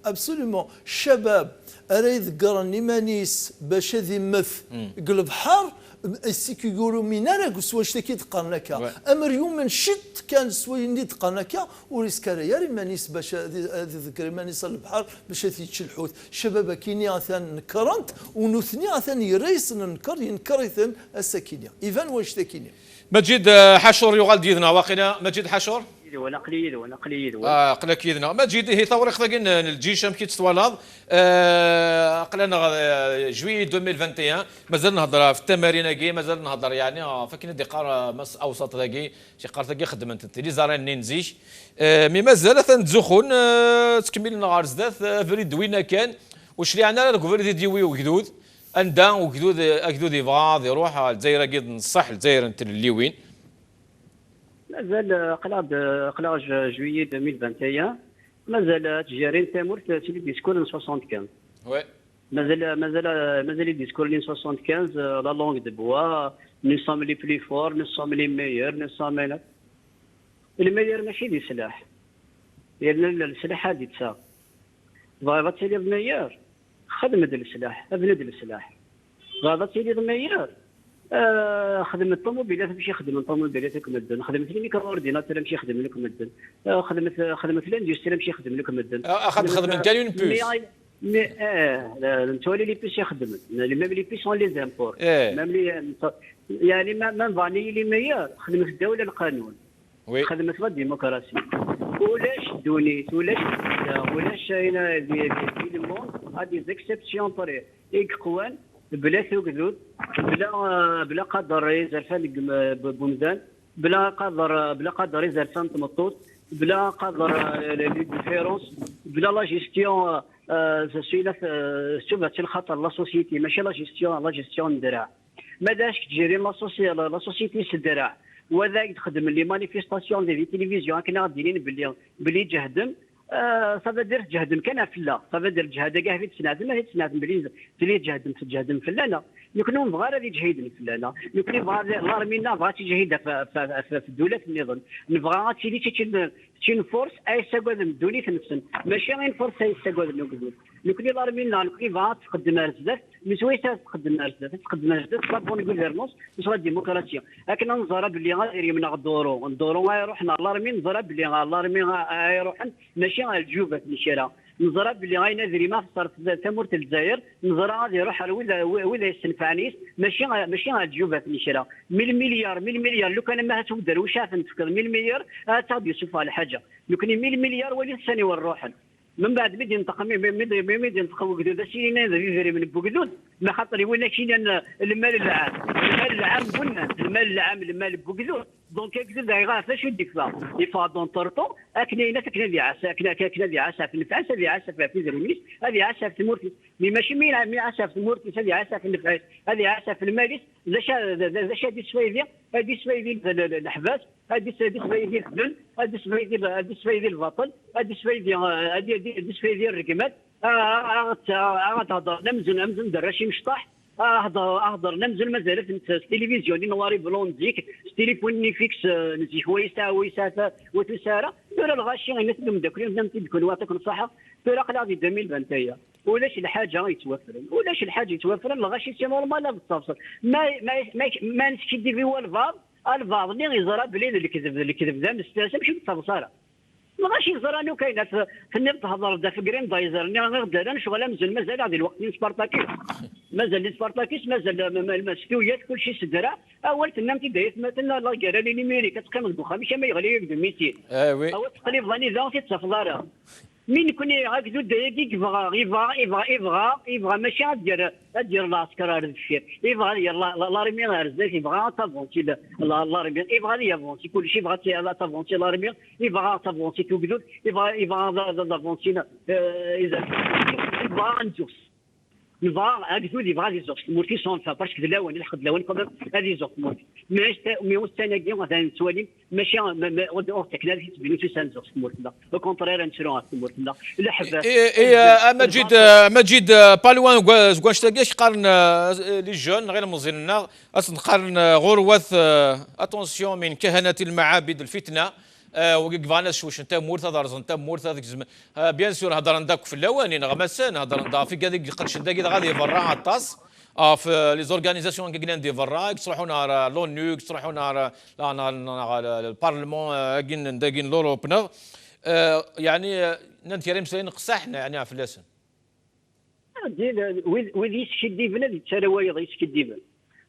ابسوليومون الشباب راه يذكرني مانيس باش هذه مث قلب حار السيكي يقولوا من انا سواش تكي تقرنكا امر يوم من شت كان سوي ندي تقرنكا وريسكا يا مانيس باش ذكر مانيس البحر باش تيتش الحوت شباب كيني عثان نكرنت ونثني عثان يريس ينكرثن السكينه ايفان واش تكيني مجيد حشور يغال ديدنا واقيلا مجيد حشور وانا قليل قلك يدنا مجيد هي ثوري خذاكين الجيش كي تتوالض قلنا جوي 2021 مازال نهضر في التمارين كي مازال نهضر يعني فكين ديقار مس اوسط ذاكي شي قار ذاكي خدمت لي زارين نينزيش مي مازال تنتزخون تكمل نهار زدات فريد وين كان واش اللي عندنا الكفر ديوي وكدود اندا وكدود يبغى يروح الجزائر كي نصح الجزائر انت اللي وين مازال قلاج جويي 2021 مازال تجارين تامور تسيلي ديسكور 75 وي مازال ديسكور 75 لا لونغ دو بوا نو سوم لي بلي فور نو سوم لي ميور نو سوم الميور ماشي دي سلاح لان السلاح هذه تسا فا تسيلي الميور خدم هذا السلاح ابند السلاح فا تسيلي الميور خدمة الطوموبيلات ماشي خدمة الطوموبيلات كمدن خدمة الميكروورديناتور ماشي خدمة لكم مدن خدمة الاندستري ماشي خدمة لكم مدن اخذ خدمة كان اون بوس نتولي لي بيس يخدم ميم لي بيس اون لي زامبور ميم يعني ما فاني لي ميور خدمة الدولة القانون خدمة الديمقراطية ولاش دونيت ولاش هنا في الموند هذه زيكسيبسيون بري قوان بلا ثقذود بلا قدر يزرفان بومدان بلا قدر يزرفان تمطوط بلا قدر لي بلا لا جيستيون شوف الخطر لا سوسيتي ماشي لا جيستيون درع ما داش تجري لا سوسيتي سدرع وذاك تخدم لي مانيفيستاسيون دي تيليفزيون كنا غاديين بلي جهدم صافا درت جهدم كان فلا صافا درت جهاد كاع في تسنادم هي تسنادم بلي جهدم فلانا يكونوا نبغى غادي تجهيدني فلانا يكون نبغى لارمينا بغات تجهيد في الدوله النظام نبغى تشين فورس اي ساكواد الدولي في نفسن ماشي غير فورس اي ساكواد نقول يكون لارمينا يكون بغات تقدم رزدات مسوي تقدم رزدات صابون غوفرنونس مسوي ديمقراطيه لكن نظر بلي غير يمنع الدورو غيروحنا لارمين نظر بلي لارمين غيروح ماشي غير الجوبه في الشارع نظرا بلي غاينادري ما فصرت تمورت الجزائر نظرا غادي يروح ولا يستنفعنيس ماشي غادي في الشارع مليار لو كان ما تقدر واش نفكر مليار تاخذ يوسف على حاجه لو كان مليار ولي الثاني والروح من بعد مدي ينتقم وكذا سينا ذي من بوكدود ما خاطر وين كاين المال العام قلنا المال بوكدود دونك كذا غا فاش يديك يفا دون طرطو اكنينا كنا ذي عسى كنا ذي عسى في النفاس هذه عسى في زرميس هذه عسى في المورتي ماشي مين عسى في المورتي هذه عسى في النفاس هذه عسى في الماليس ذا شادي سويدي هذه سويدي الحباس هذه سويدي الخدن هذه سويدي البطل هذه سويدي الرقمات هضر نمزن دراشي مشطح اهضر نمزل مازال في التلفزيون نواري بلون ديك تليفون فيكس نزيح ويسا وتسارى ترى الغاشي غنسلم داك اليوم تكون واتك نصحه ترى قلادي 2021 ولاش الحاجه يتوفرن الغاشي سي نورمال لا بالتفصيل ما نسكي دي هو الفاض اللي غيزرى بلي اللي كذب ذا مستاسم ماشي بالتفصيل ما غاش يزرانو كاينه في النبض تهضر دا في جرين دايزرني غير شغل مازال هذه الوقت سبارتاكيس مازال المسكويات كل شيء سدرا اول تنام تدايت مثلا لا جرى لي نيميريك تقيم البخا ماشي ما يغلي يقدم 200 وي او تقريبا راني ذا تتفضل من يكون هكذا دايق يبغى ماشي دير العسكر هذا الشيء يبغى لا ريمي غير زيك يبغى تافونتي لا ريمي يبغى يافونتي كل شيء يبغى لا تافونتي لا ريمي يبغى تافونتي توجد يبغى تافونتي اذا يبغى ندوس نبغى هكذا يبغى لي زوج مورتي سون فا باسكو دلاون الحق دلاون قبل هذه زوج مورتي ماش مي السنه كي مثلا سوالي ماشي او تكنولوجي تبين في سان زوج مورتي لا او كونترير نشرو مورتي لا لا حبه مجيد بالوان كواش تلاقيش قارن لي جون غير مزيننا نقارن غروث اتونسيون من كهنه المعابد الفتنه وكيفانا شوش انت مورثا دارز انت مورثا ذيك بيان سور هضر عندك في الاواني غمسان هضر عندها في كذا قرش داكي غادي يفرع عطاس في لي زورغانيزاسيون كي دي فرا يصلحوا نهار لونو يصلحوا نهار البارلمون كين داكين لوروب يعني ننتي مسلين قصاحنا يعني في اللسن وذي يسكي ديفنا اللي تساوي يسكي ديفنا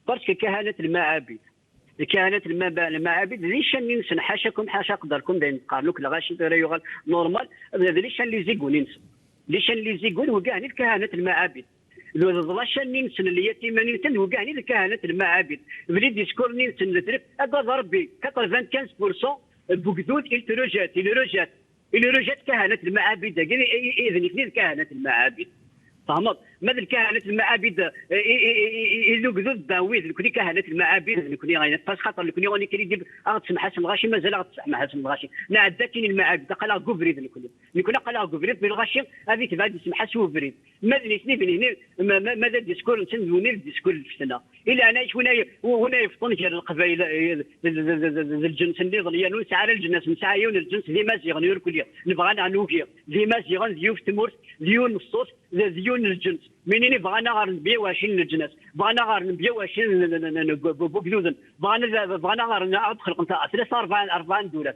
باسكو كهنه المعابد كانت المعابد ليش ننسى حاشاكم حاشا قدركم بين قارنوك لغاشي يغال نورمال ليش اللي زيقون ننسى ليش اللي زيقون وكاع كهنه المعابد لاش ننسى اللي يتم ننسى وكاع كهنه المعابد بلي ديسكور ننسى نترك هذا ضربي 95% بوكدود اللي رجات كهنه المعابد اذن كهنه المعابد فهمت ماذا كهنة المعابد إلو قذود داويد كوني كهنة المعابد كوني غاينة باش خاطر كوني غاني كري ديب تسمح حسن الغاشي مازال غتسمح حسن الغاشي نعداتين المعابد قال كوفريد كوني قال كوفريد بالغاشي هذيك بعد يسمح سوفريد ماذا نسني بني ماذا ديسكور نسندوني الديسكور الفتنة إلا أنا هنا يفطن جال القبائل الجنس اللي ظليانو سعر الجنس مسعيون الجنس ذي مازيغن يركل نبغى نعنوكي ذي مازيغن ذيوف تمورت ذيون الصوت ذيون الجنس منين بغانا غير نبيع واشين الجنس بغانا غير نبيع واشين بوكدوزن بغانا غير ندخل قنطة 4 دولار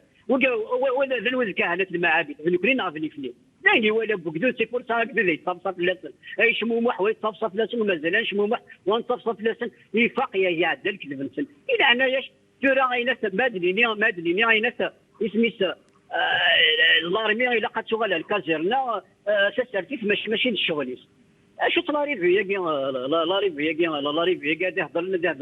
ولا ذنوز كهنة المعابد ذنكرين غافني فني لا ولا بوكدوز سي بور سا هكذا يتصفصف لسن اي شمومح ويتصفصف لسن ومازال شمومح ونتصفصف لسن يفاق يعدل الكذب نسن الى عناياش ترى غيناس مادني غيناس اسميس الارمي الى قد شغل الكازيرنا ساسرتيف ماشي الشغليس شو تلاريفي لاريفي قاعد يهضر لنا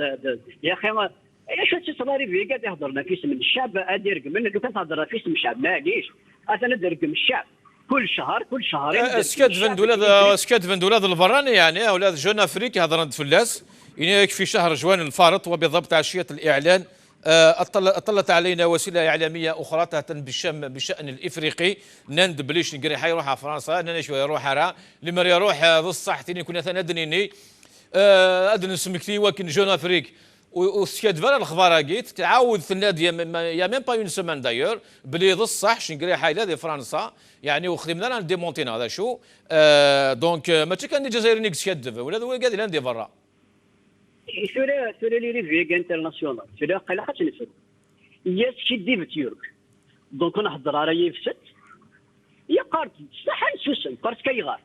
يا اخي شو تلاريفي قاعد يهضر لنا في اسم الشعب ادير من لو كان تهضر في اسم الشعب معليش انا ندرقم الشعب كل شهرين سكات فندولا الفراني يعني اولاد جون افريقيا هضرنا فلاس في شهر جوان الفارط وبالضبط عشيه الاعلان اطلت علينا وسيله اعلاميه اخرى تهتم بالشان الافريقي نند بليش نقري حيروح على فرنسا انا شويه يروح راه لما يروح ذو الصح تاني كنا ثندنيني ادن سمكتي ولكن جون افريك وسكيت فالا الخبار كيت تعاود في النادي يا ميم با اون سيمان دايور بلي ذو الصح شنقري حايله دي فرنسا يعني وخدمنا ديمونتينا هذا شو دونك ماشي كان دي جزائري سكيت ولا قاعد لاندي برا سوري لي ريفيك انترناسيونال سوري قال خاطر نفس ياس شي ديفت يورك دونك نحضر راهي يفسد يا قارت صح نسوسن باسكو كيغار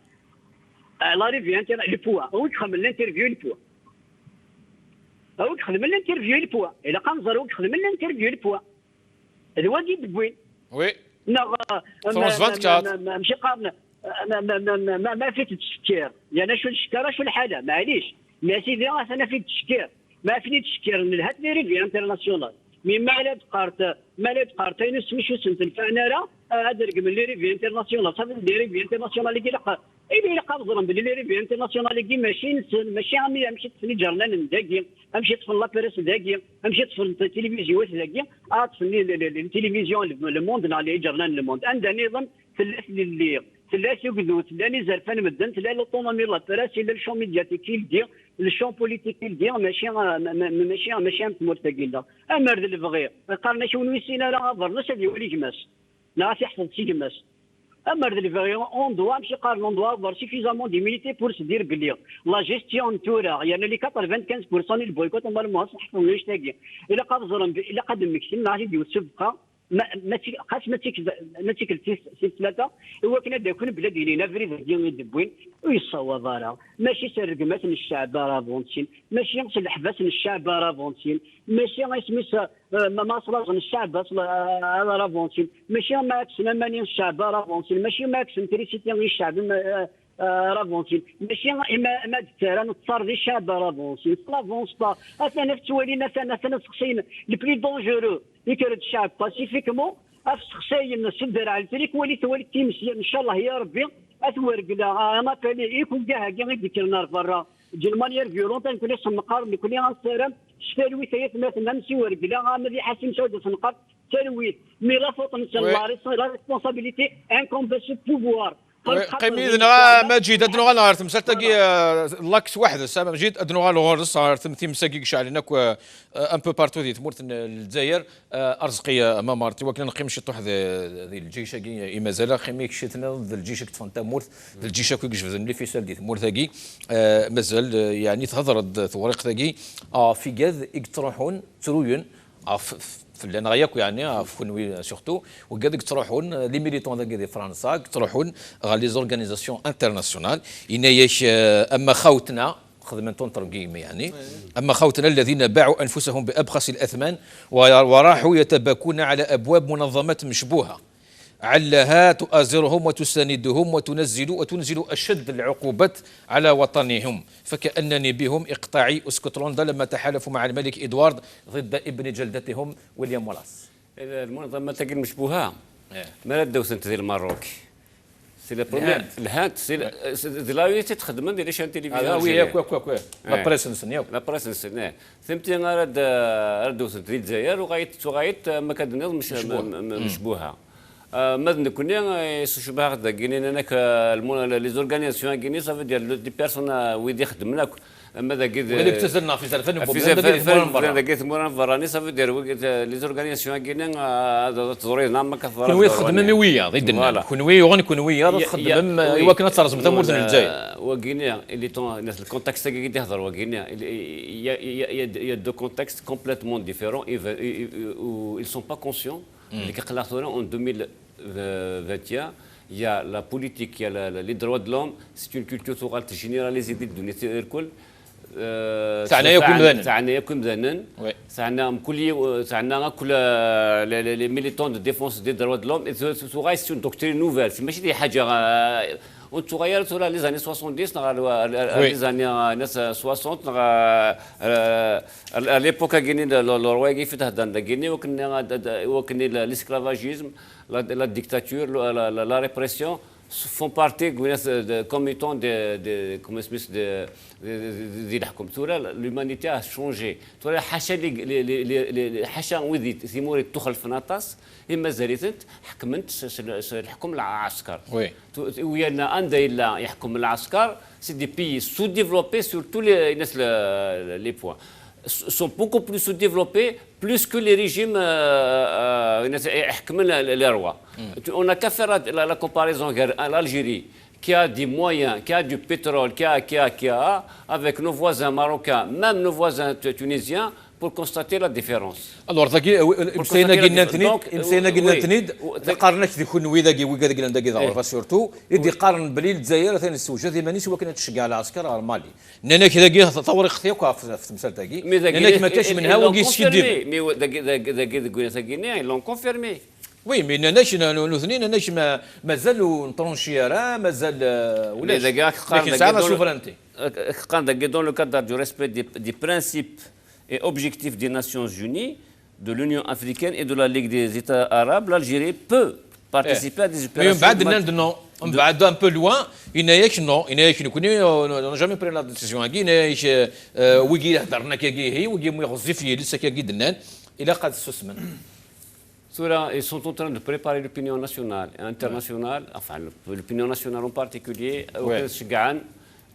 لا ريفي انت لي بوا او تخمم الانترفيو لي بوا او تخدم الانترفيو لي بوا الا قنزر او تخدم الانترفيو لي بوا هذا واجي بوين وي فرونس 24 ماشي قارن ما فيت التشكير يعني شو الشكاره شو الحاله معليش ما سيدي انا في التشكير ما فيني تشكير من هاد لي ريفي انترناسيونال مي ما لا تقارت نسمي شو سنت الفانا راه هذا رقم لي ريفي انترناسيونال صافي لي ريفي انترناسيونال اللي لقى اي لقى نظرم بلي لي ريفي انترناسيونال اللي ماشي عمي امشي في جرنان داكي امشي في لا بريس داكي امشي في التلفزيون داكي اتصني التلفزيون لو موند اللي جرنان لو موند عندنا نظام ثلاث اللي ثلاث يقدو ثلاث زرفان مدن ثلاث لوطونومي لا ثلاث الى الشون ميدياتيك يلدي الشون بوليتيك يلدي ماشي مرتقين لا اما اللي بغي قالنا شنو يسينا راه غفرنا سيدي ولي جماس لا يحصل شي جماس اما اللي بغي اون دوا ماشي قال اون دوا افوار سيفيزامون دي ميليتي بور سدير بلي لا جيستيون تورا يعني اللي 95% البويكوت ما المواصح حنا تاقي الا قاد ظلم الا قد مكسين ما غادي يوسبقى ما تيك ثلاثه هو كنا داكون بلاد لينا فريد ديال يدبوين ويصوب راه ماشي سرقمات الشعب راه فونتين ماشي نقص الحباس الشعب راه فونتين ماشي غيسميس ما صلاح الشعب راه فونتين ماشي ما كسنا ماني الشعب راه فونتين ماشي ما كسن تريسيتي الشعب راه فونتين ماشي ما دترا نتصار دي الشعب راه فونتين لا فونس با انا في توالينا انا شخصيا لي بلي دونجورو يكرد الشعب باسيفيكمون افسخساين السدر على الفريق ولي توالي تيمسيا ان شاء الله يا ربي اثور قلا انا كان يكون كاع كاع يذكرنا برا جلمانيا فيولونتا كل سنقار كل انصار شفاوي ثيث مثلا نمشي ورقلا ما في حاسين سود سنقار ترويت مي لا فوت نسال لا ريسبونسابيلتي انكم سو بوفوار قيمي مجيد ادنو غالار تمسلتقي لاكس واحد سام مجيد ادنو غالور صار تمثيل مساكي شعلناك ان بو بارتو دي تمورت الجزائر ارزقيه امام مارتي وكنا نقيم شي طوح ذي الجيش كي مازال خيميك شتنا ذي الجيش كتفنتا مورت ذي الجيش كي جفز اللي في سال دي مورت ثاقي مازال يعني تهضر ثوريق ثاقي في كاذ يقترحون تروين في اللي نغياكو يعني في كونوي سورتو وكادك تروحون لي ميليتون ذاك دي فرنسا تروحون غا لي زورغانيزاسيون انترناسيونال ينايش اما خوتنا خدمتهم ترقيم يعني اما خوتنا الذين باعوا انفسهم بابخس الاثمان وراحوا يتباكون على ابواب منظمات مشبوهه علها تؤازرهم وتساندهم وتنزل اشد العقوبات على وطنهم فكانني بهم اقطاعي اسكتلندا لما تحالفوا مع الملك ادوارد ضد ابن جلدتهم ويليام والاس. المنظمات المشبوهه ما الدوسنه ديال الماروكي سي لا بروميير الهات سي لا يونيتي تخدم ديال شان تيليفزيون وي كوا لا بريسنس لا بريسنس فهمتي راد الدوسنه ديال الجزائر وغايت ما كنظن مشبوهه ماذا كنا شبه هذا كاينين هناك لي زورغانيزاسيون كاينين صافي ديال دي بيرسون ويدي يخدم لك ماذا كيد اللي اكتزلنا في زرفان في كيت موران فراني صافي ديال لي زورغانيزاسيون كاينين هذا تزوري نعم كثر كونوي خدمه ميويه ضد كونوي وغن كونوي خدم ايوا كنا ترزم ثمور الجزائر وغينيا اللي الناس الكونتكست اللي يهضر وغينيا يا دو كونتكست كومبليتمون ديفيرون و ils sont pas conscients en 2021, il y a la politique, il y a les droits de l'homme, c'est une culture orale généralisée de l'unité الكل. تاعنا يكون مذنن تاعنا كل لي ميليتون دو ديفونس دي دروا دو لوم سي اون دوكترين نوفيل ماشي دي حاجه وتغيرت ولا لي زاني 70 لي زاني 60 ليبوكا كاينين الروايقي في تهدان كاينين وكني الاسكلافاجيزم لا ديكتاتور لا ريبريسيون font partie comme étant comme espèce de l'humanité a changé. حاشا وذي ثمور تخل في ناطاس إما زريتت حكمت الحكم العسكر. ويانا أندا إلا يحكم العسكر c'est des pays sous-développés sur tous les points. Sont beaucoup plus sous-développés, plus que les régimes les rois. On n'a qu'à faire la comparaison à l'Algérie, qui a des moyens, qui a du pétrole, qui a, avec nos voisins marocains, même nos voisins tunisiens, pour constater la différence. Alors, مسينا قلنا تنيد قارنك ذي كونوي ذاكي وكذا قلنا ذاكي ضرورة سورتو يدي قارن بلي الجزائر ثاني السوجة ذي مانيش وكانت تشجع العسكر على المالي نانا كذا كي تطور اختيوك في تمثال ذاكي نانا ما كاش منها وكي سيدي مي ذاكي قلنا ثاكيني لون كونفيرمي وي مي ناناش الاثنين ناناش مازالوا نطرونشيرا مازال ولا لكن ساعه سوفرانتي قان ذاكي دون لو كادر دو ريسبي دي برانسيب et objectif des Nations Unies, de l'Union africaine et de la Ligue des États arabes, l'Algérie peut participer à des opérations. On va un peu loin, il n'a jamais pris la décision. Il n'a ils sont en train de préparer l'opinion nationale et internationale, enfin l'opinion nationale en particulier,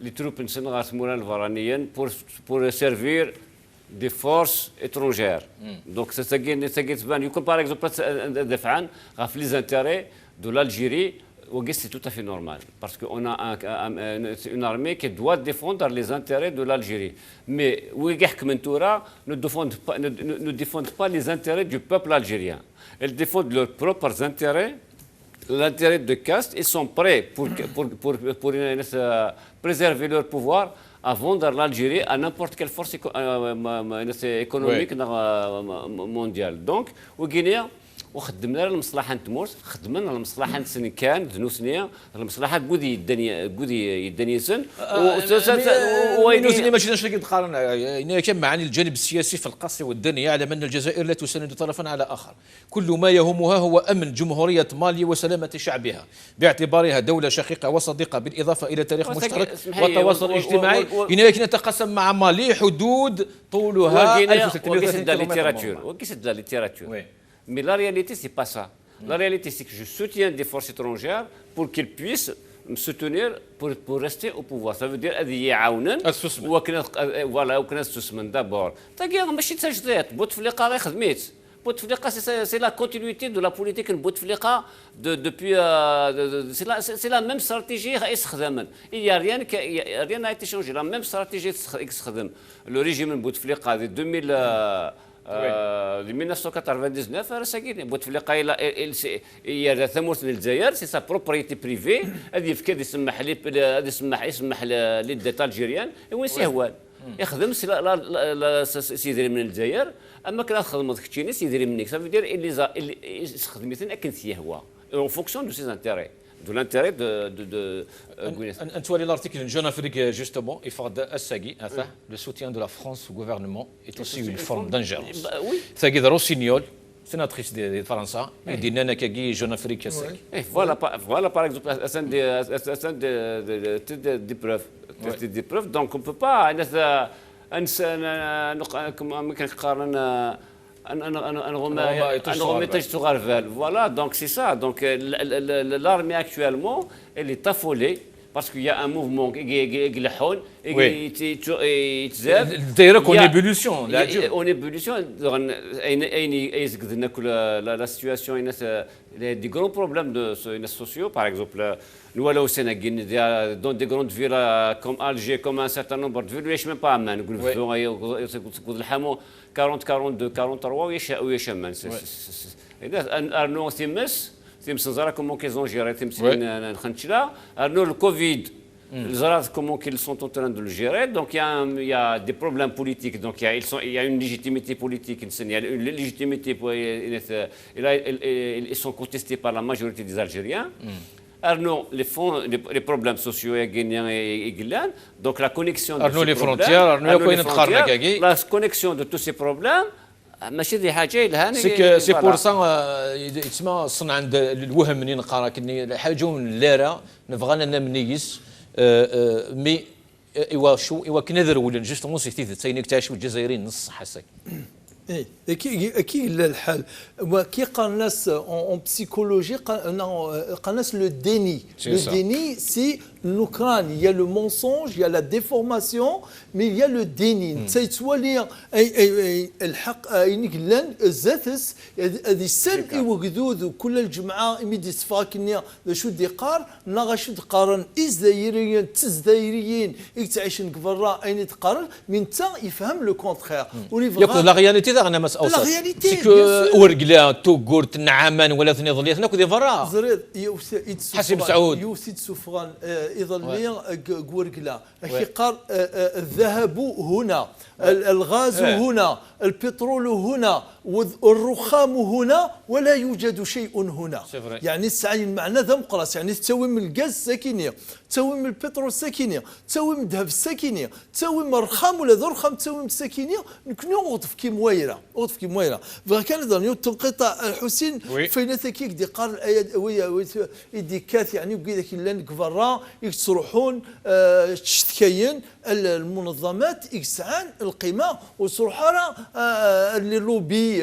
les troupes pour servir des forces étrangères. Donc c'est ça qui est par exemple les intérêts de l'Algérie, c'est tout à fait normal parce qu'on a une armée qui doit défendre les intérêts de l'Algérie. Mais ne défendent pas les intérêts du peuple algérien. Elles défendent leurs propres intérêts, l'intérêt de caste. Ils sont prêts pour préserver leur pouvoir à vendre l'Algérie à n'importe quelle force économique mondiale. Donc, au Guinée, وخدمنا المصلحه تموت خدمنا المصلحه سن كان ذنو سنيه المصلحه بودي الدنيا سن وين ماشي نشرك تقارن يعني كم معاني الجانب السياسي في القصر والدنيا يعلم ان الجزائر لا تساند طرفا على اخر كل ما يهمها هو امن جمهوريه مالي وسلامه شعبها باعتبارها دوله شقيقه وصديقه بالاضافه الى تاريخ مشترك وتواصل اجتماعي لكن نتقاسم مع مالي حدود طولها 1330 كيلومتر. Mais la réalité, ce n'est pas ça. La réalité, c'est que je soutiens des forces étrangères pour qu'elles puissent me soutenir pour rester au pouvoir. Ça veut dire voilà, وكنا استسمن d'abord. تاكي ماشي تجديد بوتفليقه راه خدميت. بوتفليقه c'est la continuité de la politique بوتفليقه depuis c'est la même stratégie يستخدم. Il y a rien n'a été changé. La même stratégie يستخدم. Le régime بوتفليقه de 2000 1999 راه ساكن بوتفليقه هي ثمورت للجزائر سي سا بروبريتي بريفي هذه فكر يسمح يسمح للديتا الجيريان وين سيهوان يخدم سيدري من الجزائر اما كان خدمت كتشيني سيدري منك صافي دير اللي يستخدميتن اكن سيهوا اون فونكسيون دو سيز انتيري de l'intérêt de أن تولي l'article Jeune Afrique justement il faut الساقي le soutien de la France au gouvernement est aussi une forme d'ingérence. ثاقي روسينيول sénatrice de فرنسا يدير لنا كي Jeune Afrique الساقي. Voilà par exemple des preuves donc on peut pas نقارن Voilà, donc c'est ça. Donc l'armée actuellement, elle est affolée parce qu'il y a un mouvement qui d'ailleurs en ébullition. En ébullition, la situation, il y a des grands problèmes sociaux. Par exemple, nous allons au Sénégal, dans des grandes villes comme Alger, comme un certain nombre de villes, il n'y a même pas Amman. 40, 42, 43 ويشمن. أرنو تمس نزرع كومون كيزون جيري تمس نخنشلا أرنو الكوفيد نزرع كومون كيل سون en train de le gérer donc il y a des problèmes politiques donc il y a une légitimité politique il y a une légitimité ils sont contestés par la majorité des Algériens. Arnaud, les problèmes sociaux et guinéens, donc la connexion de Arnaud, les frontières, la connexion de tous ces problèmes, c'est pour ça يتسمى صنع عند الوهم منين نقرا كني حاجه من لارا نبغى لنا منيس مي ايوا كنذر ولا جوستومون سيتي تاين نكتشف الجزائريين نص حسك اكيد الحال وكي قال الناس اون بسيكولوجي قال الناس لو ديني سي l'Ukraine, il y a le mensonge, il y a la déformation, mais il y a le déni. تيتولي الحق انك لان الزاتس هذه سن يوجدود كل الجمعه يمدي صفاكني شو ديقار نا شو تقارن الجزائريين تزدايريين يتعيش نكفرا اين تقارن من تا يفهم لو كونترير يقول لا رياليتي ذا انا مسألة لا رياليتي سيكو ورقلا توغور تنعمان ولا ثني ظليت ناكو دي فرا زريد حسب سعود يوسيد سفران يظل غورقلا كيقار الذهب هنا الغاز هنا البترول هنا والرخام هنا ولا يوجد شيء هنا يعني السعي المعنى ذا مقراس يعني تسوي من الغاز الساكنيه تسوي من البترول الساكنيه تسوي من الذهب الساكنيه تسوي من الرخام ولا ذو الرخام تسوي من الساكنيه نكونوا اوطف كي مويره فكان ذا تنقطع حسين فين ثكيك دي قال الايه دي كاث يعني بقي لان كفرا يصرحون تشتكيين المنظمات يسعان القيمه وصرحها لي لوبي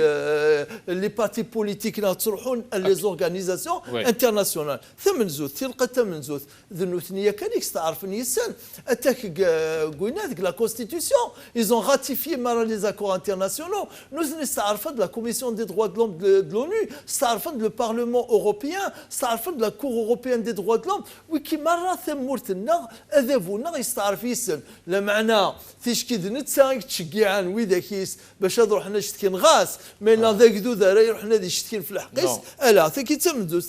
لي بارتي بوليتيك تصرحون لي زورغانيزاسيون انترناسيونال ثمن زوث تلقى ثمن زوث ذنو ثنيه كان يستعرف نيسان اتاك قلنا ذيك لا كونستيتيسيون ils ont ratifié les accords internationaux nous نستعرف de la commission des droits de l'homme de l'ONU استعرف le parlement européen استعرف de la cour européenne des droits de l'homme وكي مره ثمورتنا اذابونا يستعرف يسن لا معنى تشكي نتسا تشجيعان ويداكيس باش هذا روحنا نشتكي نغاس مي لا ذاك ذو ذا يروح نادي يشتكي في الحقيس الا ثكي تمدو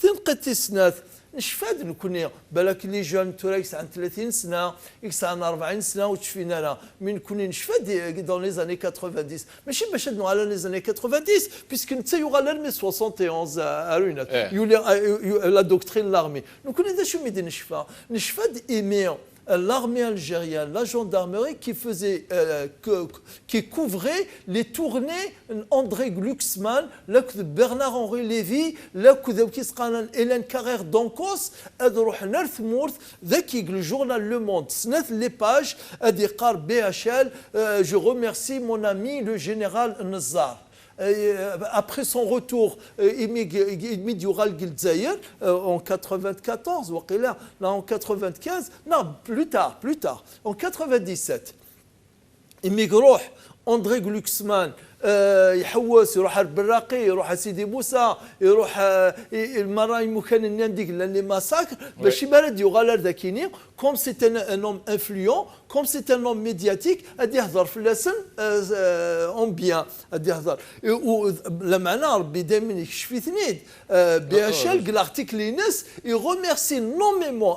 تنقد تسناث نشفاد نكون بالك لي جون تورا يكس عن 30 سنه يكس عن 40 سنه وتشفينا راه من كون نشفاد dans les années 90 ماشي باش ندو على les années 90 puisque انت يوغا l'armée 71 à Runat la doctrine l'armée نكون هذا شو ميدي نشفاد ايميون l'armée algérienne, la gendarmerie qui couvrait les tournées André Glucksmann, Bernard-Henri Lévy, Hélène Carrère d'Ancos, le journal Le Monde, les pages, BHL, je remercie mon ami le général Nazar. Après son retour Midjural Gilzaïr en 94, là en 95, non, plus tard, en 97, Imigrouh, André Glucksmann, يحوس يروح البراقي يروح سيدي موسى يروح المرا مكان النانديك لاني ماساكر باش يبرد يغالر ذاكيني كوم سي ان هوم انفلوون كوم سي ان هوم ميدياتيك غادي يهضر في اللسن اون بيان غادي يهضر لمعنا ربي دائما يكشف ثنيد بي اش ال لارتيكل ينس يغوميرسي نوميمون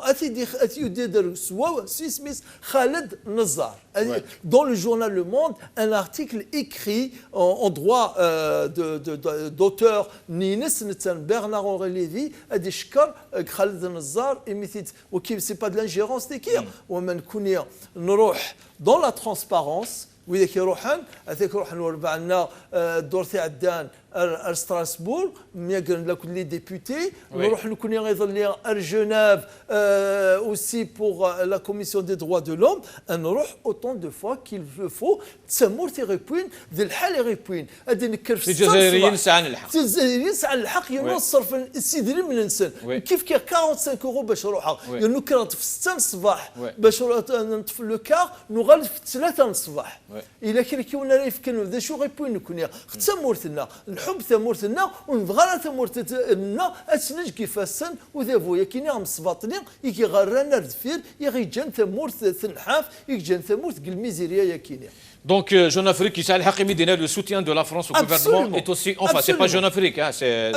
يدير سوا سميث خالد نزار dans le journal Le Monde un article écrit en droit d'auteur Nines Bernard-Henri Lévy a dit Khaled Nazar et c'est pas de l'ingérence d'écrire dans la transparence وإذا كيروحن هذاك يروح نوربع لنا الدور تاع الدان ستراسبور ميقرن لك لي ديبوتي نروح نكون يظل جنيف aussi pour la commission des droits de l'homme نروح autant de fois qu'il le faut تسمور تيغيبوين ذي الحال يغيبوين غادي نكرف الجزائريين سعى الحق الجزائريين سعى الحق ينصرف السيدري من الانسان كيف 45 اورو باش نروحها نكرت في 6 الصباح باش نطفي لو كار نغلف في 3 الصباح الا كيكون راه يفكروا ذا شو غيبوين نكون ثمورتنا نحب ثمورتنا ونبغى ثمورتنا اسنج كيفاسن وذا بويا كاين عم الصباطني يكي غرانا دفير يغي جان ثمورت ثنحاف يجان ثمورت الميزيريا يا كينيا. Donc, Jeune Afrique, qui s'est le soutien de la France au gouvernement est aussi. Enfin, c'est pas Jeune Afrique, hein, c'est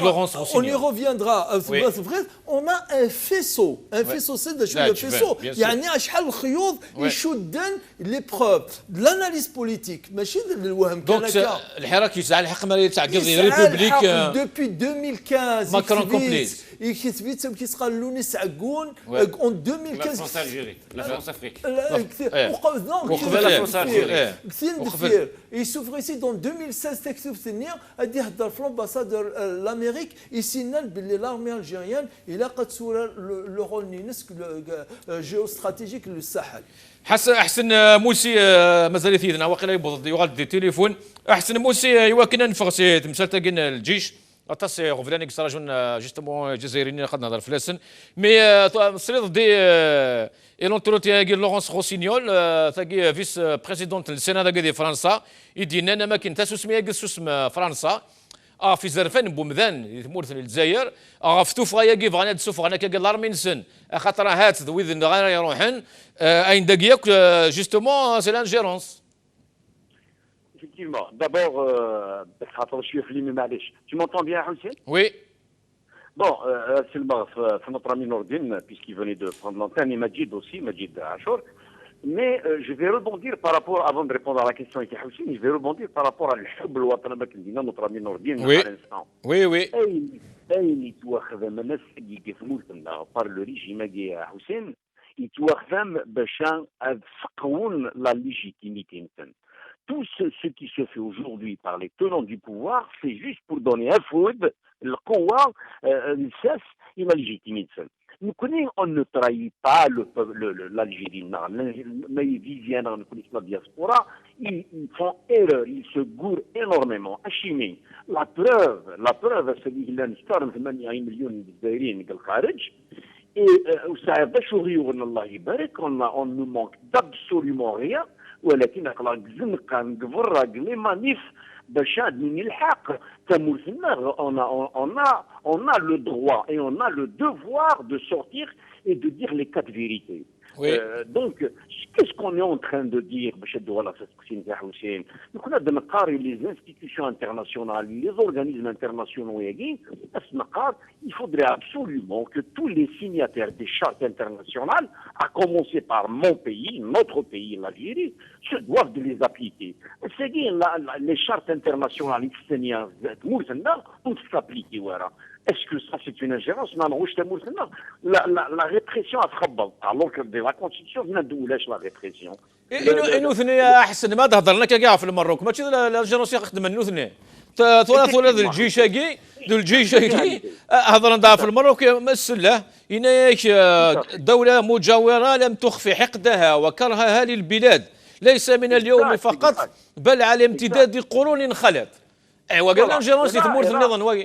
Laurence Rossignol. On y reviendra. On a un faisceau. Un faisceau, c'est de le faisceau. Il y a un achal khioud, il donne les preuves de l'analyse politique. Donc, le Hirak, qui s'est la République. Depuis 2015, Macron complet. Il qui sera l'UNIS Agoun en 2015. La France-Algérie, la France-Afrique. Il s'ouvre ici dans 2016 texte soutenir à dire dans l'ambassade de l'Amérique ici l'armée algérienne il a le rôle géostratégique le Sahel. احسن موسي مازال ثيدنا واقيلا يبوض يغلد التليفون احسن موسي يواكنا نفغسي تمثال تاقين الجيش اتصي غفلاني كسراجون جوستومون جزائريين قد نهضر فلاسن مي صريض دي الونتروتي كي لورونس روسينيول ثاقي فيس بريزيدونت السنه دي فرنسا يدينا انا ما كاين تاسو سميه اسم فرنسا في زرفان بومذان ثمورت الجزائر فتوف غايا كيف غانا تسوف غانا كي لارمي نسن خاطر هات ذويذ غانا يروحن اين داكياك جوستومون سي لانجيرونس. Effectivement. D'abord, tu m'entends bien, Hussein? Oui. Bon, c'est notre ami Nordine, puisqu'il venait de prendre l'antenne, et Majid aussi, Majid Achour. Mais je vais rebondir par rapport, avant de répondre à la question avec Hussein, je vais rebondir par rapport à l'Hub, notre ami Nordine, oui. à l'instant. Oui, oui. أين يتوخذ من السجي كثمولتنا بار لو ريجيم يا حسين يتوخذ باش تفقون لا ليجيتيميتي نتن. Tout ce qui se fait aujourd'hui par les tenants du pouvoir, c'est juste pour donner un foud, le pouvoir, et la légitimité. Nous connaissons, on ne trahit pas l'Algérie, les Viviens, la diaspora, ils font erreur, ils se gourent énormément. Achimé, la preuve, c'est qu'il y a une histoire de 8 millions de Zaïriens qui sont et on ne manque d'absolument rien. ولكن اقلا زنقه نقفر لي مانيف باش نلحق تمورثنا on a le droit et on a le devoir de sortir et de dire les quatre vérités. Oui. Donc, qu'est-ce qu'on est en train de dire, les institutions internationales, les organismes internationaux, il faudrait absolument que tous les signataires des chartes internationales, à commencer par mon pays, notre pays, l'Algérie, se doivent de les appliquer. C'est-à-dire, les chartes internationales, on s'applique. Est-ce que ça, c'est une ingérence? Non, non, la répression a frappé. Alors que de la Constitution, vient d'où lâche la répression. إنه ثنيا أحسن ما تهضرنا كاع في المروك ماشي لا جنوسي خدم إنه ثنيا ثلاث ولا ذو الجيشاقي هضرنا في المروك مسله إنك دولة مجاورة لم تخفي حقدها وكرهها للبلاد ليس من اليوم فقط بل على امتداد قرون خلت. أيوا قالنا جنوسي تمور ثنيا ظن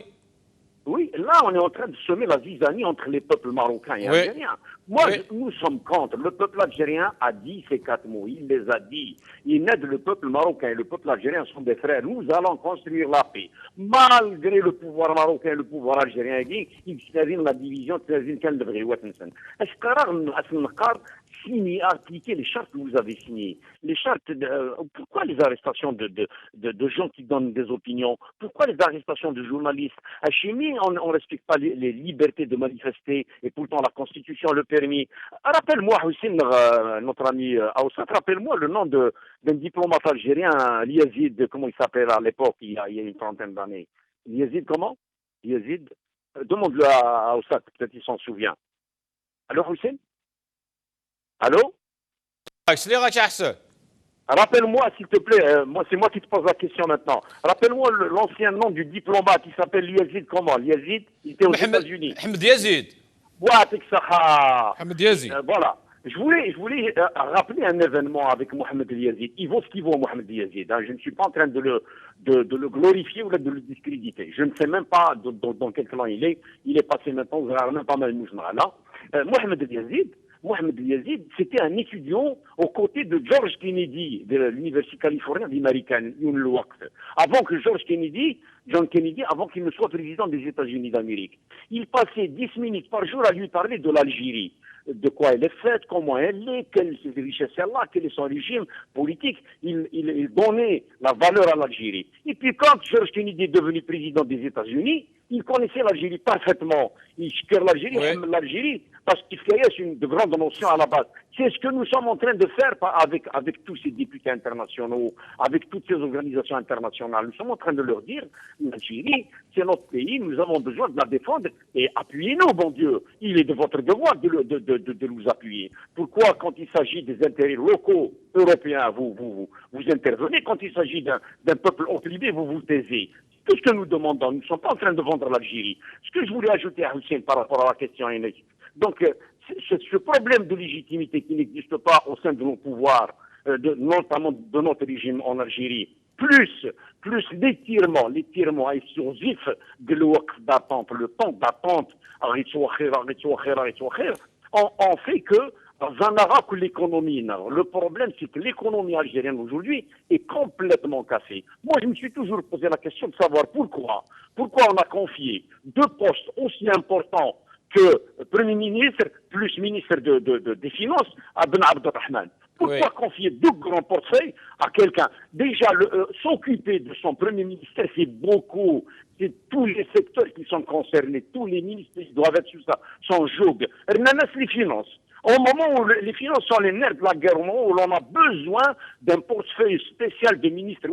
Oui, là, on est en train de semer la zizanie entre les peuples marocains et algériens. Moi, nous sommes contre. Le peuple algérien a dit ces 4 mots. Il les a dit. Il aide le peuple marocain et le peuple algérien sont des frères. Nous allons construire la paix. Malgré le pouvoir marocain et le pouvoir algérien, ils servent la division, qu'elle devrait est-ce signer, appliquer les chartes que vous avez signées. Les chartes, pourquoi les arrestations de gens qui donnent des opinions? Pourquoi les arrestations de journalistes? À Chimie, on ne respecte pas les libertés de manifester et pourtant la Constitution le permet. Rappelle-moi, Hussein, notre ami Aoussat, rappelle-moi le nom d'un diplomate algérien, Liazid, comment il s'appelle à l'époque, il y a une trentaine d'années. Liazid, comment? Liazid? Demande-le à Aoussat, peut-être il s'en souvient. Alors, Hussein? Allô? Rappelle-moi, s'il te plaît, c'est moi qui te pose la question maintenant. Rappelle-moi l'ancien nom du diplomate, il s'appelle Liazid comment? Liazid, il était aux États-Unis. Ahmed Yazid. Ahmed Yazid. Voilà. Je voulais rappeler un événement avec Mohamed Yazid. Il vaut ce qu'il vaut, Mohamed Yazid. Hein. Je ne suis pas en train de le glorifier ou de le discréditer. Je ne sais même pas dans quel clan il est. Il est passé maintenant, vous avez même pas mal de Mohamed Yazid, c'était un étudiant aux côtés de George Kennedy de l'université californienne américaine, avant que John Kennedy, avant qu'il ne soit président des États-Unis d'Amérique. Il passait 10 minutes par jour à lui parler de l'Algérie, de quoi elle est faite, comment elle est, quelle richesse elle a, quel est son régime politique. Il donnait la valeur à l'Algérie. Et puis quand George Kennedy est devenu président des États-Unis, il connaissait l'Algérie parfaitement. Il cœur l'Algérie parce qu'il fait de grandes notions à la base. C'est ce que nous sommes en train de faire avec tous ces députés internationaux, avec toutes ces organisations internationales. Nous sommes en train de leur dire, l'Algérie, c'est notre pays, nous avons besoin de la défendre et appuyez-nous, bon Dieu. Il est de votre devoir de nous appuyer. Pourquoi, quand il s'agit des intérêts locaux européens, vous intervenez? Quand il s'agit d'un peuple opprimé, vous vous taisez. Tout ce que nous demandons, nous ne sommes pas en train de vendre l'Algérie. Ce que je voulais ajouter à Hussein par rapport à la question Enes. Donc, ce problème de légitimité qui n'existe pas au sein de nos pouvoirs, notamment de notre régime en Algérie, plus l'étirement explosif de l'ouaqf d'attente, le temps d'attente, on fait que l'économie. Le problème, c'est que l'économie algérienne aujourd'hui est complètement cassée. Moi, je me suis toujours posé la question de savoir pourquoi on a confié 2 postes aussi importants que Premier ministre plus ministre des Finances à Ben Abdelrahman. Pourquoi confier 2 grands portefeuilles à quelqu'un? Déjà, s'occuper de son Premier ministère, c'est beaucoup. C'est tous les secteurs qui sont concernés. Tous les ministres doivent être sur ça. Son joug. Les finances. Au moment où les finances sont les nerfs de la guerre, au moment où l'on a besoin d'un portefeuille spécial de ministre,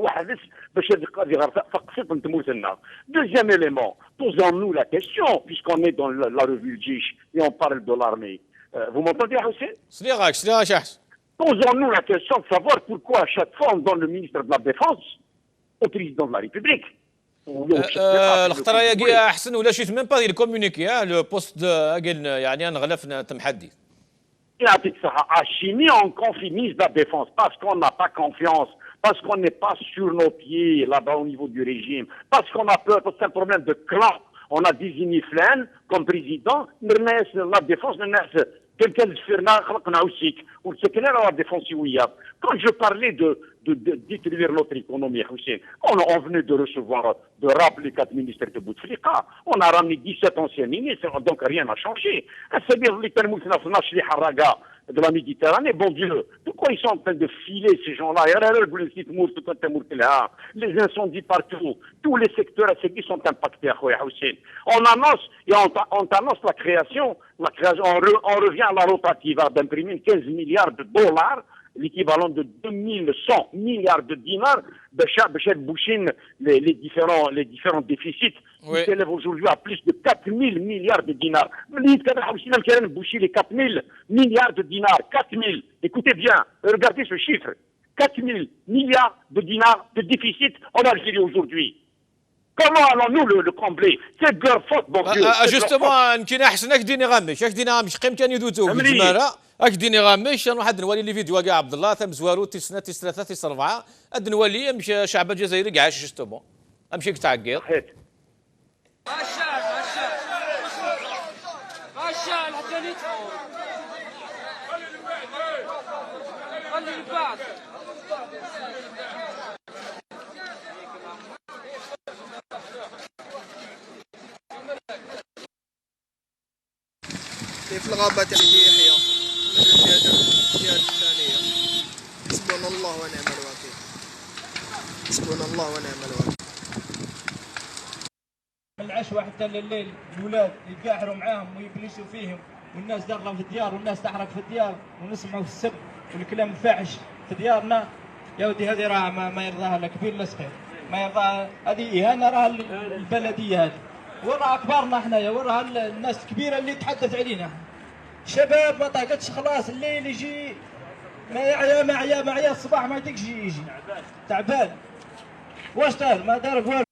deuxième élément, posons-nous la question, puisqu'on est dans la revue Djish et on parle de l'armée. Vous m'entendez, Hussein? Posons-nous la question de savoir pourquoi à chaque fois on donne le ministre de la Défense au président de la République. الخطره يا احسن ولا شيت ميم با الكومونيكي لو بوست قلنا يعني نغلفنا تم حدي. À Chimie, on confie ministre de la Défense parce qu'on n'a pas confiance, parce qu'on n'est pas sur nos pieds là-bas au niveau du régime, parce qu'on a peur, parce que c'est un problème de clan. On a désigné Flan comme président, la Défense, quelqu'un de Ferna, ou ce qu'il est la défense. Quand je parlais de détruire notre économie, on venait de recevoir, de rappeler 4 ministres de Bouteflika, on a ramené 17 anciens ministres, donc rien n'a changé. C'est-à-dire, de la Méditerranée. Bon Dieu, pourquoi ils sont en train de filer ces gens-là? Les incendies partout, tous les secteurs qui sont impactés. On annonce on annonce la création, on revient à la rotativa d'imprimer 15 milliards de dollars, l'équivalent de 2100 milliards de dinars, de boucher les différents déficits qui s'élèvent aujourd'hui à plus de 4000 milliards de dinars. Boucher les 4000 milliards de dinars, 4000, écoutez bien, regardez ce chiffre, 4000 milliards de dinars de déficit en Algérie aujourd'hui. Comment allons-nous le combler? C'est de leur faute, bon Dieu. justement, كنا حسناك ديني غامش اش دينا غامش قيم كان يدوتو بالجماله اش ديني غامش نروح عند نولي لي فيديو كاع عبد الله تم زوارو تيسنا تيس 3 تيس 4 عند نولي مشى شعب الجزائري كاع جوستومون امشي كتعقيط غشال حتى ندفعوا خلي البعض في الغابات عندي يحيى من الجهة الثانية. حسبنا الله ونعم الوكيل. حسبنا الله ونعم الوكيل. من العشوة حتى لليل الولاد يتقاحروا معاهم ويبلشوا فيهم والناس داخله في الديار والناس تحرق في الديار ونسمعوا في السب والكلام الفاحش في ديارنا. يا ودي هذه راه ما يرضاها لا كبير لا صغير، ما يرضاها، هذه إهانة راها البلدية هذه، وراها كبارنا حنايا، وراها الناس الكبيرة اللي تحدث علينا. شباب ما طاقتش خلاص، الليل يجي ما يعيا الصباح ما يدقش يجي تعبان. واش دار؟ ما دار والو.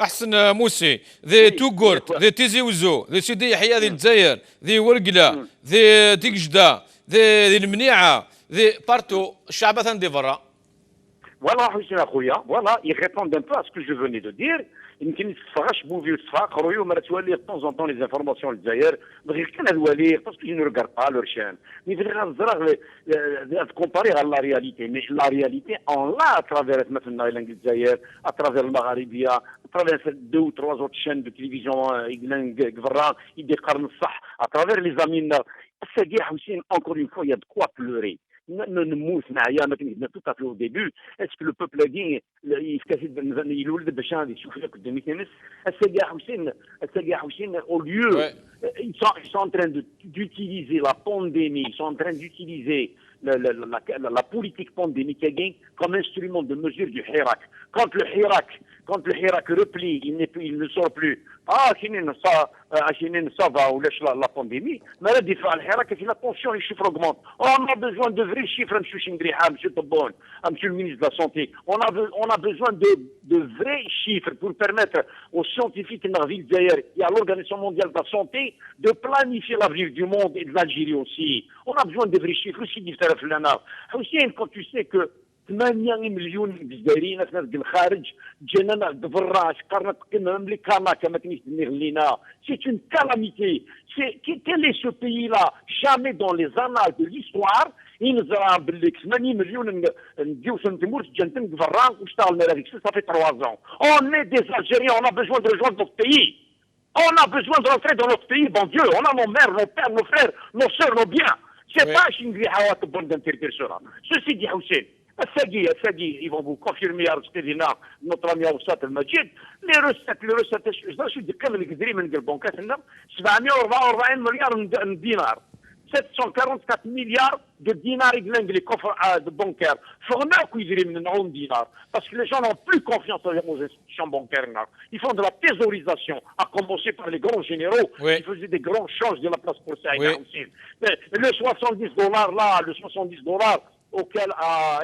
احسن موسي ذي توغورت ذي تيزي وزو ذي سيدي يحيى ذي الجزائر ذي ورقله ذي تيجده ذي المنيعه ذي بارتو الشعب ثندي برا. Voilà, Hussein Akhoya, voilà, ils répondent un peu à ce que je venais de dire. يمكن تفرش بوفي وتفاق رويو مرة تولي de temps en temps les informations للجزائر بغي كان الولي parce que je ne regarde pas leur chaîne. Mais بغي نزرع comparer à la réalité, mais la réalité on l'a à travers مثلا الجزائر, à travers المغاربية, à travers 2 ou 3 autres chaînes de télévision قفران يدي قرن الصح, à travers les amis. C'est-à-dire Hussein, encore une fois, il y a de quoi pleurer. Tout à fait au début, est-ce que le peuple a dit au lieu, ils sont en train d'utiliser la pandémie, ils sont en train d'utiliser la politique pandémique comme instrument de mesure du Hirak. Quand le Hirak replie, il ne sort plus. Ça va ou lâche la pandémie. Mais la défense Hirak, la tension, les chiffres augmentent. On a besoin de vrais chiffres, M. Toubon, M. le ministre de la Santé. On a besoin de vrais chiffres pour permettre aux scientifiques et à l'Organisation mondiale de la santé de planifier l'avenir du monde et de l'Algérie aussi. On a besoin de vrais chiffres aussi. Hussein, quand tu sais que 8 مليون جزائريين ناس الخارج جينا دفراش قرنت كنا مملكه كما تنير لينا c'est une calamité. Quel est ce pays-là? Jamais dans les annales de l'histoire ينزرع باللي 8 مليون نديو سنتيمور جنتن دفران واشتغلنا هذيك ça fait 3 ans. On est des Algériens, on a besoin de rejoindre notre pays. On a besoin de rentrer dans notre pays, bon Dieu. On a nos mères, nos pères, nos frères, nos sœurs, nos biens. C'est pas Chingri Hawa Tobon d'interdire cela. Ceci dit Hussein, ils vont vous confirmer notre ami Oussat المجيد les recettes شو دي قبل كدري من البنكات لنا 744 مليار دينار 744 milliards de dinars les coffres bancaires. Former qu'ils من نعوم دينار parce que les gens n'ont plus confiance aux institutions bancaires. Ils font de la thésaurisation, à commencer par les grands généraux qui faisaient des grands changes de la place pour ça. Le 70 dollars là, le 70 dollars auquel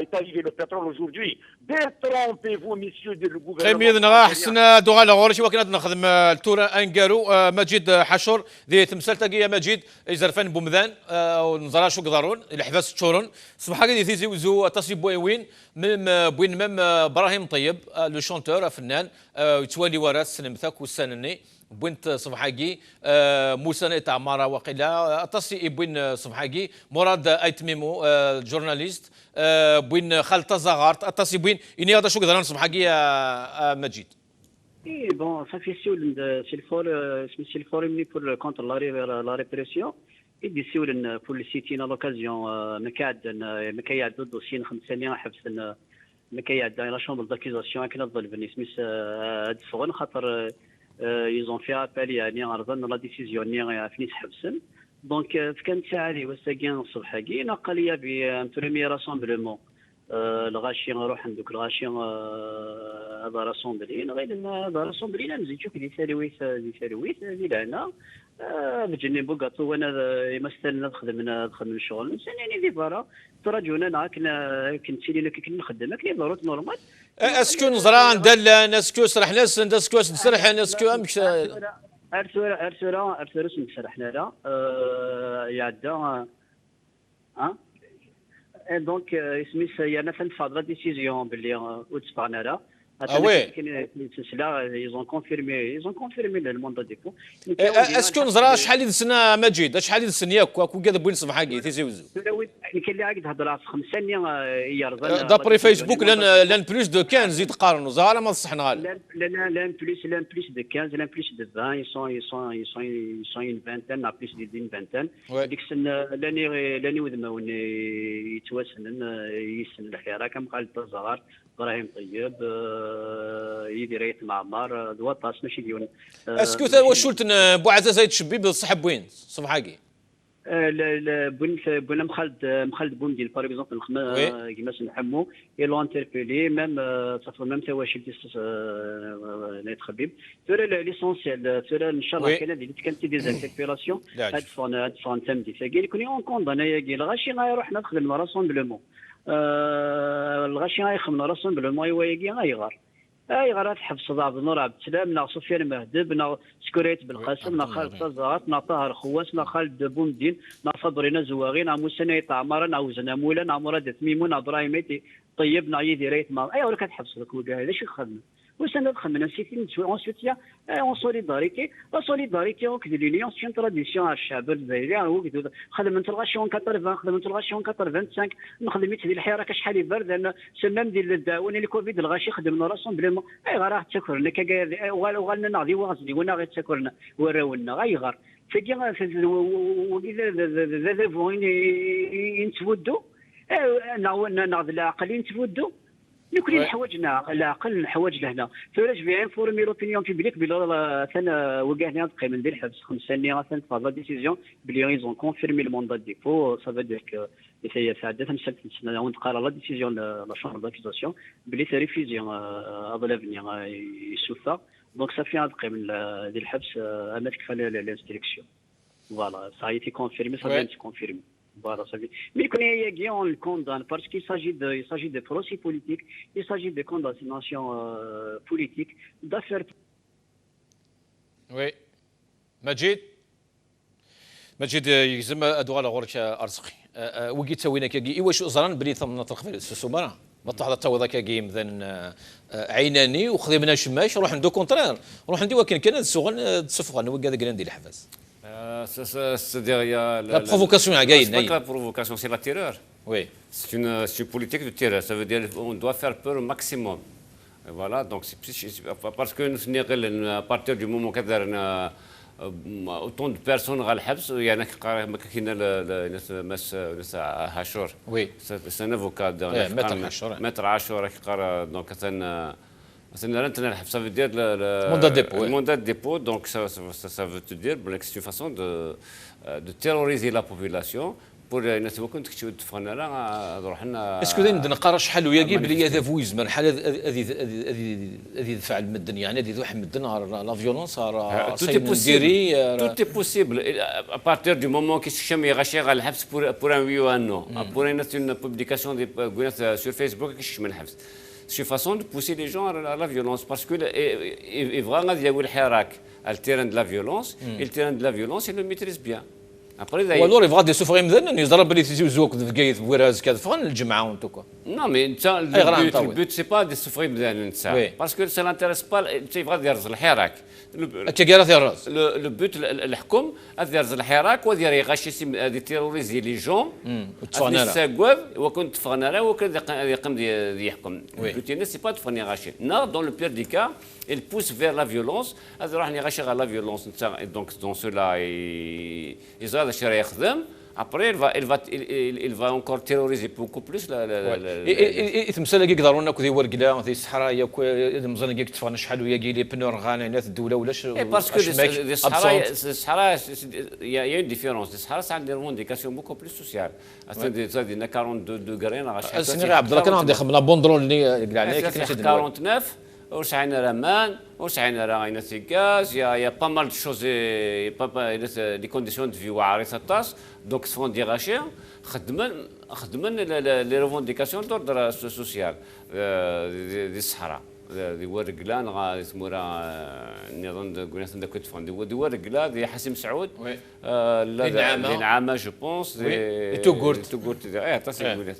est arrivé le pétrole aujourd'hui. Détrompez-vous, messieurs du gouvernement. خير نغا حسنا دوغا لغورشي وكنا نخدم التورا انقالو مجيد حشر ذي تمثال تاقية مجيد يزرفان بومذان ونزرا شو قدرون الحفاس تشورون صباح هكا ثيزي وزو تصيب بوين بوين مم ابراهيم طيب لو شونتور فنان يتوالي وراس سنمثاك والسنني بوينت صبحاكي موسى تاع مارا وقيلا تصي بوين صبحاكي مراد ايتميمو جورناليست بوين خالد زغارت تصي بوين اني هذا شو قدران صبحاكي مجيد. Oui, bon, ça fait c'est le forum contre la répression. Et d'ici pour le citer à l'occasion, مكايد ضد سين 5 سنين حبس مكايد لا شامبر d'accusation كنا ضل بالنسبة دفغن خاطر ils ont fait appel يعني عرضنا لا ديسيزيون ني فنيس حبسن دونك كانت ساعه لي وساكين الصبحاكي نقل لي ب بريمير راسامبلومون الغاشي نروح عندك الغاشي هذا راسامبلين غير هذا راسامبلين نزيد شوف دي سالويس دي لهنا بجني بوكاتو وانا يمثل نخدم الشغل نساني دي برا تراجعنا انا كنت لي كنا نخدم كني ضرورت نورمال اسكو نزران دلان اسكو سرح ناس اسكو نسرح اسكو امش ارسل نسرحنا لا يعدا دونك اسمي يا فنفض لا ديسيزيون باللي وتسبقنا لا Ah ouais. Ils ont confirmé le mandat de dépôt. Est-ce qu'on zra شحال يدسنا مجيد شحال يدسن ياك كو كذا بوين صباحاكي تيزيوزو كاين اللي عاد هضر 5 سنين يرضى دابري فيسبوك لان بلوس دو 15 زيد قارنوا زهره ما صحنا لان بلوس دو 15 لان بلوس دو 20 ils sont une vingtaine à plus d'une vingtaine ديك السنه لاني ودماون يتواسنن يسن الحيره كم قال الزهر ابراهيم طيب يدير ريت معمر دواطاس ماشي ديون اسكو ثا واش قلت بو عزاز يتشبي بالصحب وين صبحاكي بون مخالد بومدين باغ اكزومبل كيما نحمو يلو انتربيلي ميم صافي ميم تواشي نيت خبيب ترى ليسونسيال ترى ان شاء الله كاين كانت دي زانتربيلاسيون هاد فون تمدي فكاين كوني اون كوندانا يا الغاشي غيروح نخدم راسومبلومون الغاشي غيخمن راسومبلومون يوايقي غيغار غير حبس عبد النور عبد السلام نا سفيان مهدب نا سكوريت بالقاسم نا خالد طزارات نا طاهر خواس نا خالد بومدين نا صبرنا زواغي نا موسى طعمار نا وزنا مولا نا مراد تميمون نا ابراهيم طيب نا يدي ريت ما ايوا ولا كتحبس لك وكاع شي خدمه واش انا خدمنا نسيتي اونسويت اون سوليداريتي وكذا لي سي تراديسيون الشعب الجزائري هو كذا خدمت الغاشيون 80 خدمت الغاشيون 85 نخدم ديال الحيره كشحال يبرد لان سمام ديال الدعوه اللي كوفيد الغاشي خدمنا راسهم بلا غير راه تاكلنا وغالنا ناضي واغزلي وانا غير تاكلنا وراولنا غير فكي ذا فوين ينتفدوا ناض العقل ينتفدوا كل حوايجنا العقل نحوايج لهنا فلاش بيان فورمي لوبينيون بيبليك بلا ثنا وقعنا قيمه ديال الحبس 5 سنين ثان فاز لا ديسيزيون بلي ايزون كونفيرمي لو موندا ديبو سا فا دير كو هي ساعده تمشي ونتقرا لا ديسيزيون لا شامبر داكيزاسيون بلي سي ريفيزيون افو لافنيغ يسوفا دونك سا في هاد قيمه ديال الحبس اما تكفى لانستركسيون فوالا سا ايتي كونفيرمي سا فين كونفيرمي. Voilà, ça veut dire. Mais on le condamne parce qu'il s'agit de procès politiques, il s'agit de condamnation politique, d'affaires. Oui. مجيد يلزم ادوار غورك ارزقي وقيت سوينا كي واش زران بلي ثم نطرق في السومرا ما تحضر التوضا كي مثلا عيناني وخدمنا شماش روح ندو كونترير روح ندي ولكن كان السوغن تسفغن وكذا كراندي الحبس C'est-à-dire, il y a la provocation à gagner. C'est pas la provocation, c'est la terreur. Oui. C'est une politique de terreur. Ça veut dire qu'on doit faire peur au maximum. Et voilà, donc c'est parce que nous sommes à partir du moment où اوتون دو بيرسون غا الحبس يعني ما كاين ناس هاشور وي سي ان افوكا متر عاشور متر عاشور كيقرا دونك مثلا انت الحبس ça veut dire le mandat de dépôt donc ça veut te dire que c'est une façon de terroriser la population pour الناس كنت تفغنا لا نروح لنا اسكو نقرا شحال وياكي بلي هذا فويزم الحال هذه دفع المدن يعني هذه واحد المدن لا فيولونس راه ديري tout est possible à partir du moment que شم يغشي على الحبس pour un oui ou un non pour une publication sur Facebook كيشمل الحبس c'est une façon de pousser les gens à la violence parce que vraiment il y a eu le حراك le terrain de la violence et le terrain de la violence il le maîtrise bien. والور يبغى دي سوفغي مثلا يضرب اللي تيجي زوق في كايت بوراز كذا فغن الجمعه وانتوكا نو مي انت البوت سي با دي سوفغي مثلا انت باسكو سا لانتيريس با انت يبغى يرز الحراك انت كيرا الراس لو بوت الحكم يرز الحراك ودير يغشي دي تيروريزي لي جون تفغنا وكنت تفغنا وكان يقوم يحكم البوت سي با تفغني غاشي نا دون لو بير دي كا il pousse vers la violence هذا راح يغشي على la violence donc dans cela هذا الشيء راه يخدم après il va encore terroriser beaucoup plus تمثال كي يقدروا لنا كذي ورقله في الصحراء ياك مزال كي تفغنا شحال ويا كي لي بنور غانينات الدوله ولاش باسكو الصحراء يا اون ديفيرونس الصحراء ساعه دي رونديكاسيون بوكو بليس سوسيال عندنا 42 دوغري انا غاشي سيني عبد الله كان عندي لا بوندرول اللي كاع عليك 49 واش عندنا رمان واش عندنا راينا سيكاز يا با مال دو شوز لي كونديسيون دو في واعرين الطاس دونك سفون دي غاشي خدمن لي ريفونديكاسيون دوردر سوسيال دي الصحراء دي ورقلان غا اسمها نظن قلنا عندك كنت فون دي ورقلا دي حسيم سعود لا نعامه جو بونس دي توغورت اي تصير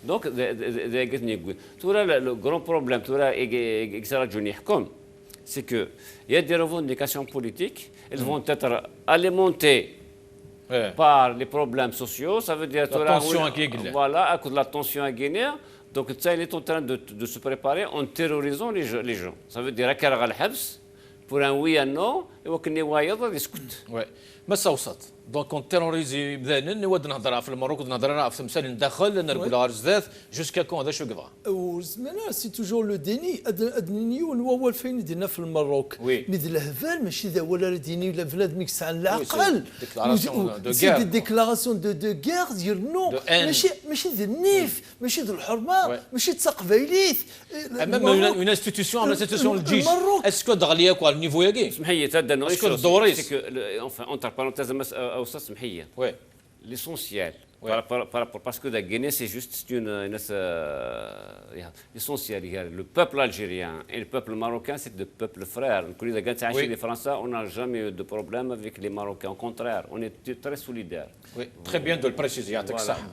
دونك دي قلتني نقول تورا لو غران بروبليم تورا اكسرا جوني يحكم سي كو يا دي ريفونديكاسيون بوليتيك elles vont être alimentées par les problèmes sociaux ça veut dire voilà à cause de la tension à Guinée. Donc, il est en train de se préparer en terrorisant les gens. Ça veut dire qu'il y a le pour un oui et un non, et qu'il y a des discutes. Oui. Mais ça aussi. Donc, on terrorise بدانا نود نهضرها في المغرب نهضرها في تمثال ندخل نرجلها رزدات جوسكا كون هذا شو قضى. وزمانا سي توجور لو ديني ادنيون هو فين دينا في المروك نيد الهفال ماشي ذا ولا ديني ولا بلاد ميكس على العقل سي دي ديكلاراسيون دو غير ديال نو ماشي ذا النيف ماشي ذا الحرمه ماشي تقبايليث امام اون انستيتيوشن ولا انستيتيوشن الجيش اسكو دغليا كوا النيفو ياكي سمحيه تادا نو اسكو الدوريس enfin entre parenthèses او سمحيه l'essentiel parce que la Guinée c'est juste l'essentiel le peuple algérien et le peuple marocain c'est des peuples frères les Français on n'a jamais eu de problème avec les Marocains au contraire on est très solidaires très bien de le préciser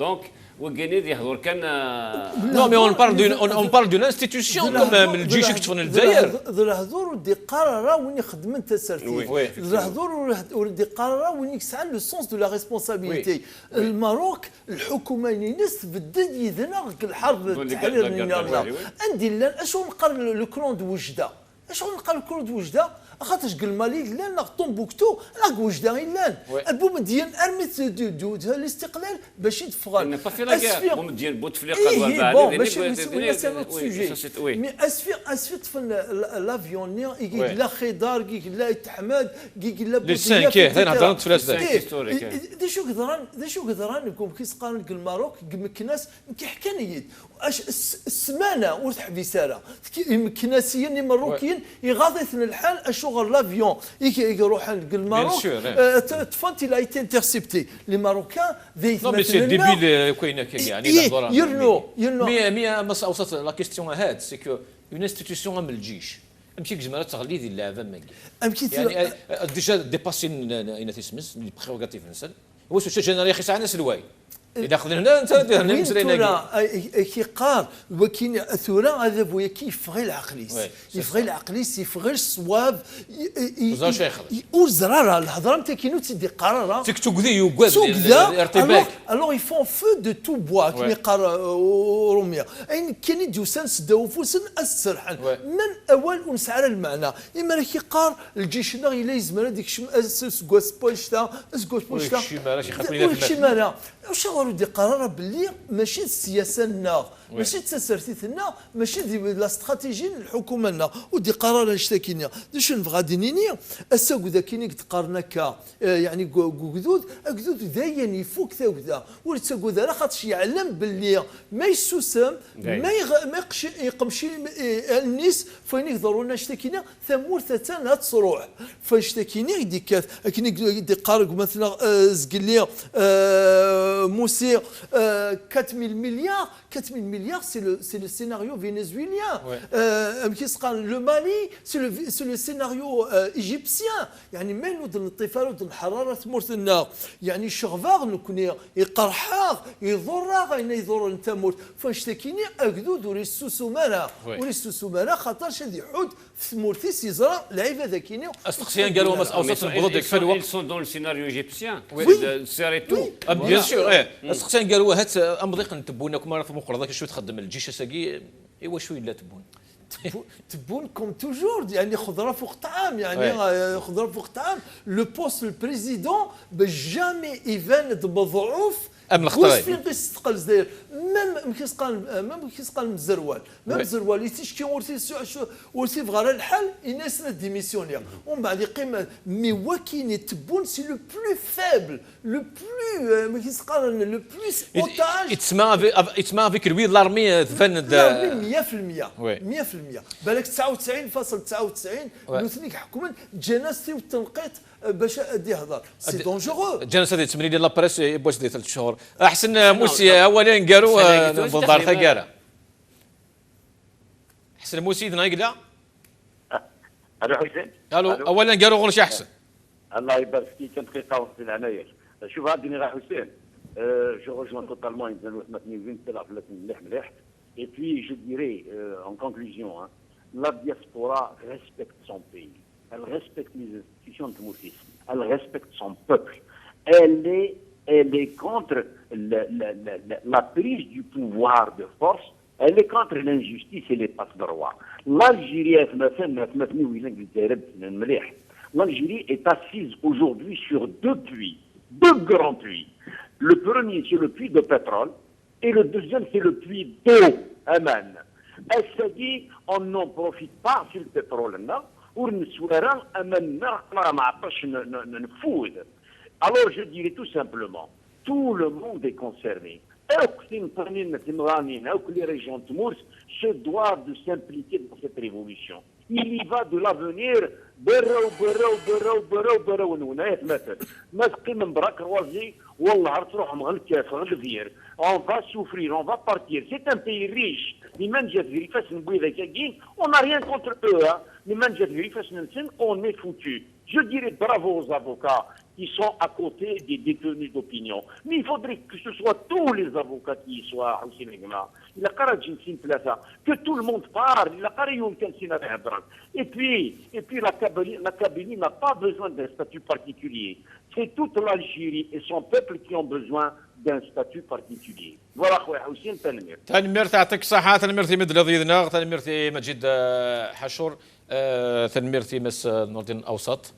donc والجنيد يحضر كان نو مي اون بارل دون انستيتيوشن كوم الجيش يكتفون الجزائر الحضور ودي قراره وين خدمت تسرتي الحضور ودي قراره وين يسعى لو سونس دو لا ريسبونسابيلتي الماروك الحكومه نيس بدد يذنا الحرب التحرير النهار عندي لا اشو نقر لو كروند وجده اشو نقر الكروند وجده خاطرش قال مالي لان طومبوكتو راك وجده لان بومدين ارميت دو الاستقلال باش يتفغل با في لا غير بومدين بوتفليقه بون باش نسولنا سي نوت سوجي مي اسفيت في لافيون يقول لا خضار يقول لا احمد يقول لا بوتفليقه كي نهضروا في فلاش دا شو قدران نكون كي سقان الماروك مكناس كيحكانيت اش السمانه ورتح ساره مكناسيين الماروكيين يغاضيثنا الحال اشغل لافيون يروح الماروك تفانت il a été intercepté les Marocains non mais c'est débile كاينه يعني يرنو مي ما اوصلت لا كيستيون هاد سي كو اون انستيتيوشن من الجيش امشي كزمره تغلي ديال اللعبه ماكي يعني ديجا ديباسي اين تسمس لي بريغاتيف نسال هو سو جينيري خص ناس الواي اذا خذنا هنا انت هنا وين مسرينا ثورة كيقار ولكن ثورة هذا بويا كيفغي العقليس يفغي العقليس يفغي الصواب وزرارة الهضره نتا كينو تيدي قرارة تيك تقذي يوكاز الارتباك الوغ يفون فو دو تو بوا كيما قال روميا اين كاين ديوسان سداو فوسن السرحان من اول ونسعر المعنى اما راه كيقار الجيش الى يزمر هذيك سكواس بوشتا سكواس بوشتا شي واش غادي دي قرار باللي ماشي السياسه لنا ماشي التسرسيتنا ماشي لا استراتيجي الحكومه لنا ودي قرار اشتكينا داش غادي نيني اساكو ذا كيني تقارنك يعني كودود اكدود داين يفوك ثوذا ورتساكو ذا خاطش يعلم باللي ما يسوسم ما يقمشي الناس فين يقدروا لنا اشتكينا ثمور ثتان تصروح فاشتكيني ديك كيني دي قارق مثلا زقلي موسي 4000 مليار 4000 مليار c'est le scénario vénézuélien le Mali c'est le scénario égyptien يعني ما نود الانطفال ود الحراره تمرتنا يعني شغفاغ نكوني يقرحاغ يضر غينا يضر انت موت فاشتكيني اكدود وريسوسو مانا وريسوسو مانا خاطر شادي حود في مورتيس يزرع لعيبه ذاكيني استقسيان قالوا مس اوسط البلاد يكفى الوقت ils sont dans le scénario égyptien سيري تو بيان سور استقسيان قالوا هات امضيق نتبونكم راه في مقرضه شو تخدم الجيش ساقي ايوا شويه لا تبون تبون كوم توجور يعني خضره فوق طعام يعني خضره فوق طعام لو بوست البريزيدون بجامي يبان بضعوف ام الخطراي فين قيستقل داير ميم كيسقال مزروال مزروال يتشكي ورتي فغار الحل الناس ديميسيونير ومن بعد يقيم مي وكين تبون سي لو بلو فابل لو بلو كيسقال لو بلوس اوتاج يتسمى افيك لوي لارمي تفند 100% بالك 99.99 نوثنيك حكومه جناستي والتنقيط باش ادي هضر سي دونجورو جناس هذه تمرين ديال لابريس باش دي 3 شهور احسن موسي اولا قالوا بالدار ثقاله احسن موسي دنا يقلا الو حسين قالوا اولا قالوا غير شي احسن الله يبارك فيك كنت قيقاوس العناير شوف هادي راه حسين جو rejoins totalement une مليح et puis je dirais en conclusion la diaspora respecte son pays elle respecte les institutions de Moussis elle respecte son peuple elle est contre la prise du pouvoir de force elle est contre l'injustice et les passes de roi l'Algérie l'Algérie est assise aujourd'hui sur deux grands puits. Le premier, c'est le puits de pétrole, et le deuxième, c'est le puits d'eau, Aman. Elle se dit, on n'en profite pas sur le pétrole, là, ou alors je dirais tout simplement, tout le monde est concerné. Les régions de Mours se doivent de s'impliquer dans cette révolution. Il y va de l'avenir. On va souffrir, on va partir. C'est un pays riche. On n'a rien contre eux. On est foutu. Je dirais bravo aux avocats qui sont à côté des détenus d'opinion. Mais il faudrait que ce soit tous les avocats qui y soient aussi que tout le monde parle. Et puis la Kabylie n'a pas besoin d'un statut particulier. C'est toute l'Algérie et son peuple qui ont besoin d'un statut particulier. Voilà خويا حسين تنمير. تنمير تعطيك الصحة تنميرتي مدلة ضيدنا تنميرتي مجيد حشور تنميرتي مس نور الدين الأوسط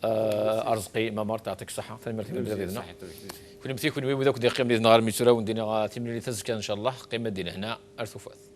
أرزقي ممر تعطيك الصحة تنميرتي مدلة ضيدنا. كل مثيك ونوي وذاك دي قيم دي نهار ميسورة وندينا تمرين تزكى إن شاء الله قيمة دينا هنا أرث وفاث.